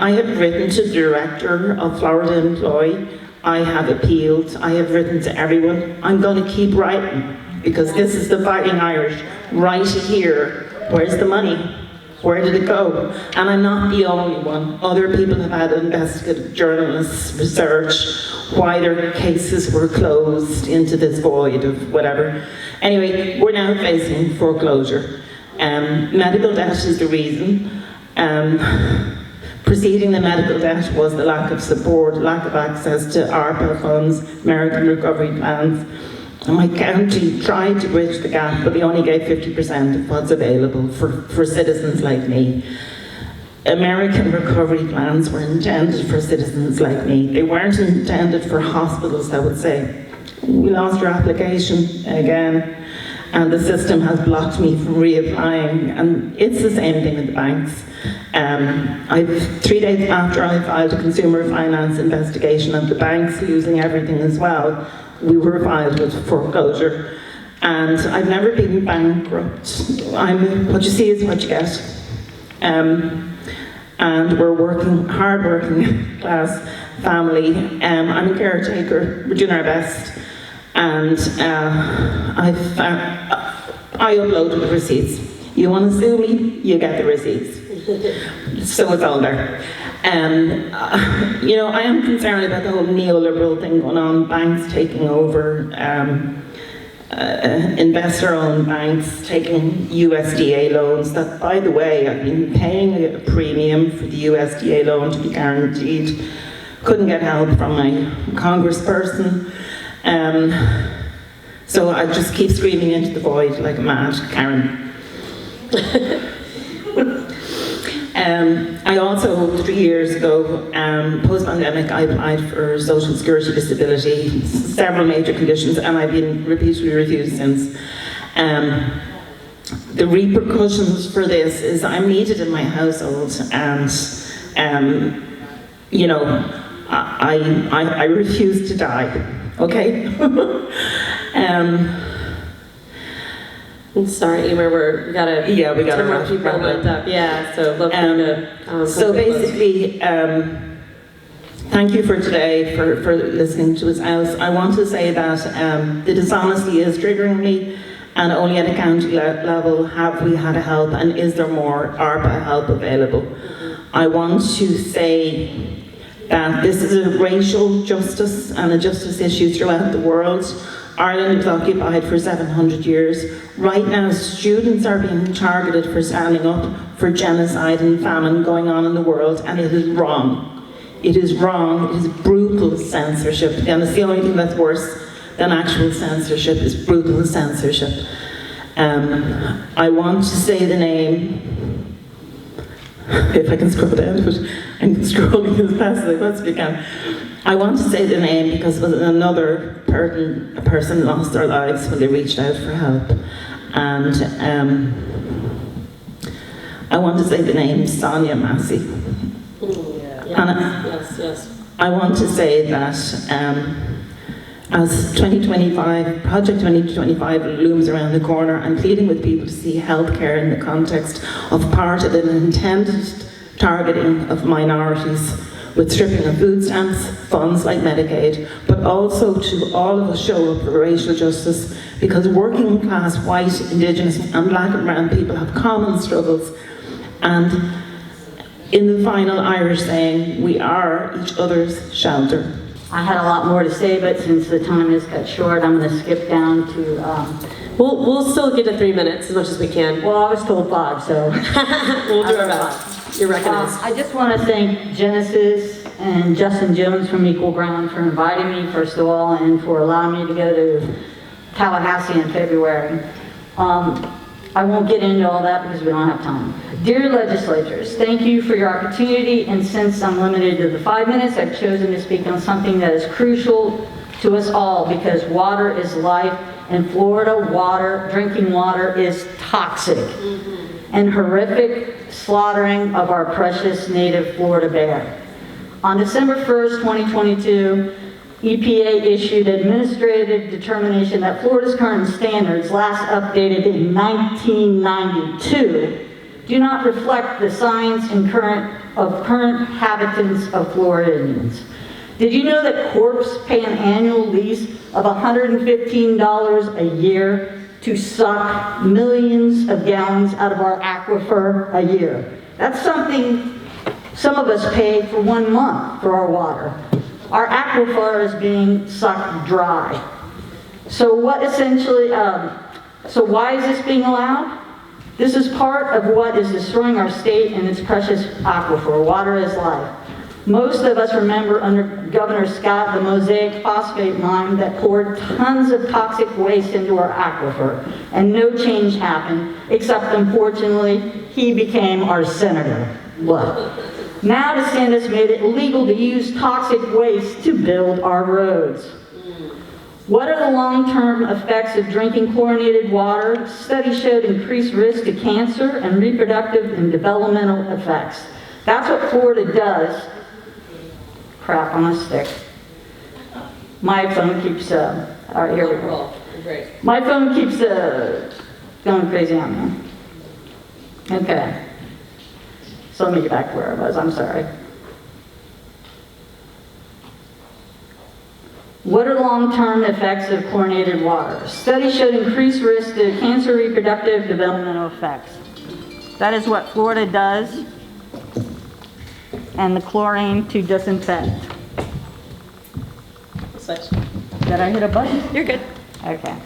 I have written to the director of Florida Employ. I have appealed. I have written to everyone. I'm going to keep writing because this is the Fighting Irish right here. Where's the money? Where did it go? And I'm not the only one. Other people have had investigative journalists research why their cases were closed into this void of whatever. Anyway, we're now facing foreclosure. Medical debt is the reason. Preceding the medical debt was the lack of support, lack of access to ARPA funds, American recovery plans. And my county tried to bridge the gap, but they only gave 50% of what's available for citizens like me. American recovery plans were intended for citizens like me. They weren't intended for hospitals that would say, we lost your application again, and the system has blocked me from reapplying. And it's the same thing with the banks. 3 days after I filed a consumer finance investigation of the banks losing everything as well, we were filed with foreclosure. And I've never been bankrupt. What you see is what you get. And we're working, hard-working class family. I'm a caretaker. We're doing our best. And I uploaded the receipts. You want to sue me? You get the receipts. So it's all there. You know, I am concerned about the whole neoliberal thing going on, banks taking over, investor-owned banks taking USDA loans. That, by the way, I've been paying a premium for the USDA loan to be guaranteed. Couldn't get help from my congressperson. So I just keep screaming into the void like a mad Karen. I also, 3 years ago, post-pandemic, I applied for Social Security disability, several major conditions, and I've been repeatedly refused since. The repercussions for this is I'm needed in my household, and you know, I refuse to die. Okay. I'm sorry, Emer, we gotta we gotta more people lined up. Yeah, so love for you to. So basically, thank you for today, for listening to us out. I want to say that the dishonesty is triggering me, and only at a county level have we had a help, and is there more ARPA help available? I want to say that this is a racial justice and a justice issue throughout the world. Ireland was occupied for 700 years. Right now, students are being targeted for standing up for genocide and famine going on in the world, and it is wrong. It is wrong. It is brutal censorship, and it's the only thing that's worse than actual censorship is brutal censorship. I want to say the name, if I can scroll down, but I'm scrolling as fast as I possibly can. I want to say the name because another person lost their lives when they reached out for help. And I want to say the name Sonia Massey. Yes. I want to say that as 2025, Project 2025 looms around the corner, I'm pleading with people to see healthcare in the context of part of an intended targeting of minorities, with stripping of food stamps, funds like Medicaid, but also to all of us show up for racial justice, because working class, white, Indigenous and Black and brown people have common struggles. And in the final Irish saying, we are each other's shelter. I had a lot more to say, but since the time is cut short, I'm going to skip down to... We'll still get to 3 minutes as much as we can. Well, I was told 5, so... We'll do our best. You're recognized. I just want to thank Genesis and Justin Jones from Equal Ground for inviting me, first of all, and for allowing me to go to Tallahassee in February. I won't get into all that because we don't have time. Dear legislators, thank you for your opportunity, and since I'm limited to the 5 minutes, I've chosen to speak on something that is crucial to us all, because water is life. In Florida, drinking water is toxic. And horrific slaughtering of our precious native Florida bear. On December 1st, 2022, EPA issued administrative determination that Florida's current standards, last updated in 1992, do not reflect the science and current habitants of Floridians. Did you know that corps pay an annual lease of $115 a year to suck millions of gallons out of our aquifer a year? That's something some of us pay for 1 month for our water. Our aquifer is being sucked dry. So why is this being allowed? This is part of what is destroying our state and its precious aquifer. Water is life. Most of us remember under Governor Scott the Mosaic phosphate mine that poured tons of toxic waste into our aquifer, and no change happened, except unfortunately, he became our senator. Look. Now DeSantis made it illegal to use toxic waste to build our roads. What are the long-term effects of drinking chlorinated water? Studies showed increased risk to cancer and reproductive and developmental effects. That's what Florida does. Crap on a stick. My phone keeps, all right, here we go. My phone keeps going crazy on me. Okay. So let me get back to where I was, I'm sorry. What are long-term effects of chlorinated water? Studies showed increased risk to cancer, reproductive, developmental effects. That is what Florida does, and the chlorine to disinfect. Did I hit a button? You're good. Okay.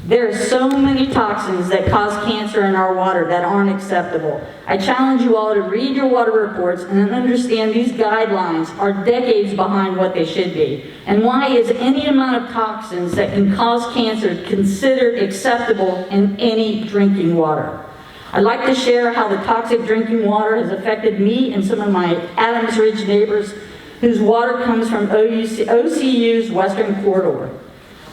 There are so many toxins that cause cancer in our water that aren't acceptable. I challenge you all to read your water reports and understand these guidelines are decades behind what they should be. And why is any amount of toxins that can cause cancer considered acceptable in any drinking water? I'd like to share how the toxic drinking water has affected me and some of my Adams Ridge neighbors whose water comes from OCU's Western Corridor.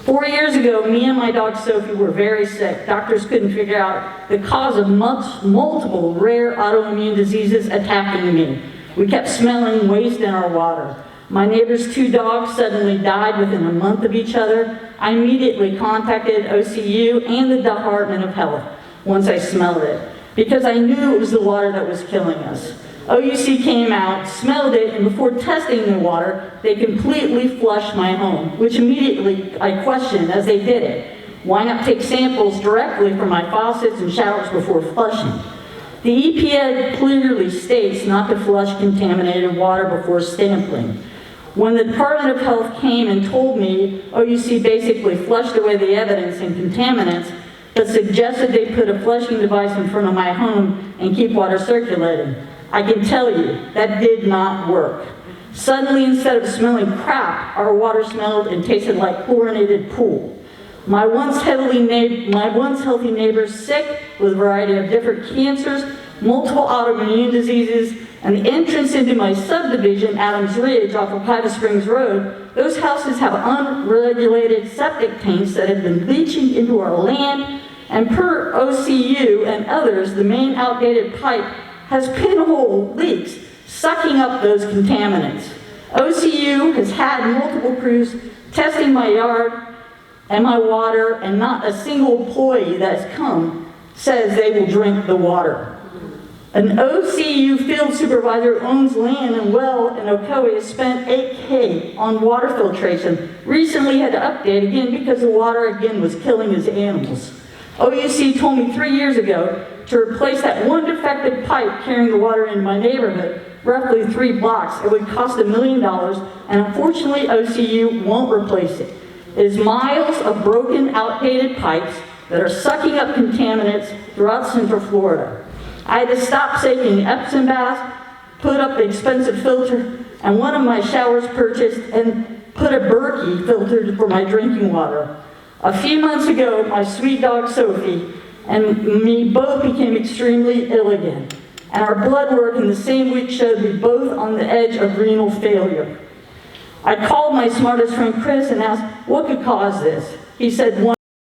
4 years ago, me and my dog Sophie were very sick. Doctors couldn't figure out the cause of multiple rare autoimmune diseases attacking me. We kept smelling waste in our water. My neighbor's 2 dogs suddenly died within a month of each other. I immediately contacted OCU and the Department of Health once I smelled it, because I knew it was the water that was killing us. OUC came out, smelled it, and before testing the water, they completely flushed my home, which immediately I questioned as they did it. Why not take samples directly from my faucets and showers before flushing? The EPA clearly states not to flush contaminated water before sampling. When the Department of Health came and told me OUC basically flushed away the evidence and contaminants, but suggested they put a flushing device in front of my home and keep water circulating, I can tell you that did not work. Suddenly, instead of smelling crap, our water smelled and tasted like chlorinated pool. My once healthy neighbors sick with a variety of different cancers, multiple autoimmune diseases, and the entrance into my subdivision, Adams Ridge, off of Hiva Springs Road, those houses have unregulated septic tanks that have been leaching into our land, and per OCU and others, the main outdated pipe has pinhole leaks, sucking up those contaminants. OCU has had multiple crews testing my yard and my water, and not a single employee that's come says they will drink the water. An OCU field supervisor who owns land and well in Ocoee has spent $8K on water filtration. Recently had to update again because the water again was killing his animals. OUC told me 3 years ago to replace that one defective pipe carrying the water into my neighborhood, roughly 3 blocks. It would cost $1 million, and unfortunately OCU won't replace it. It is miles of broken, outdated pipes that are sucking up contaminants throughout Central Florida. I had to stop taking Epsom baths, put up the expensive filter, and one of my showers purchased, and put a Berkey filter for my drinking water. A few months ago, my sweet dog Sophie and me both became extremely ill again, and our blood work in the same week showed we both on the edge of renal failure. I called my smartest friend Chris and asked what could cause this. He said,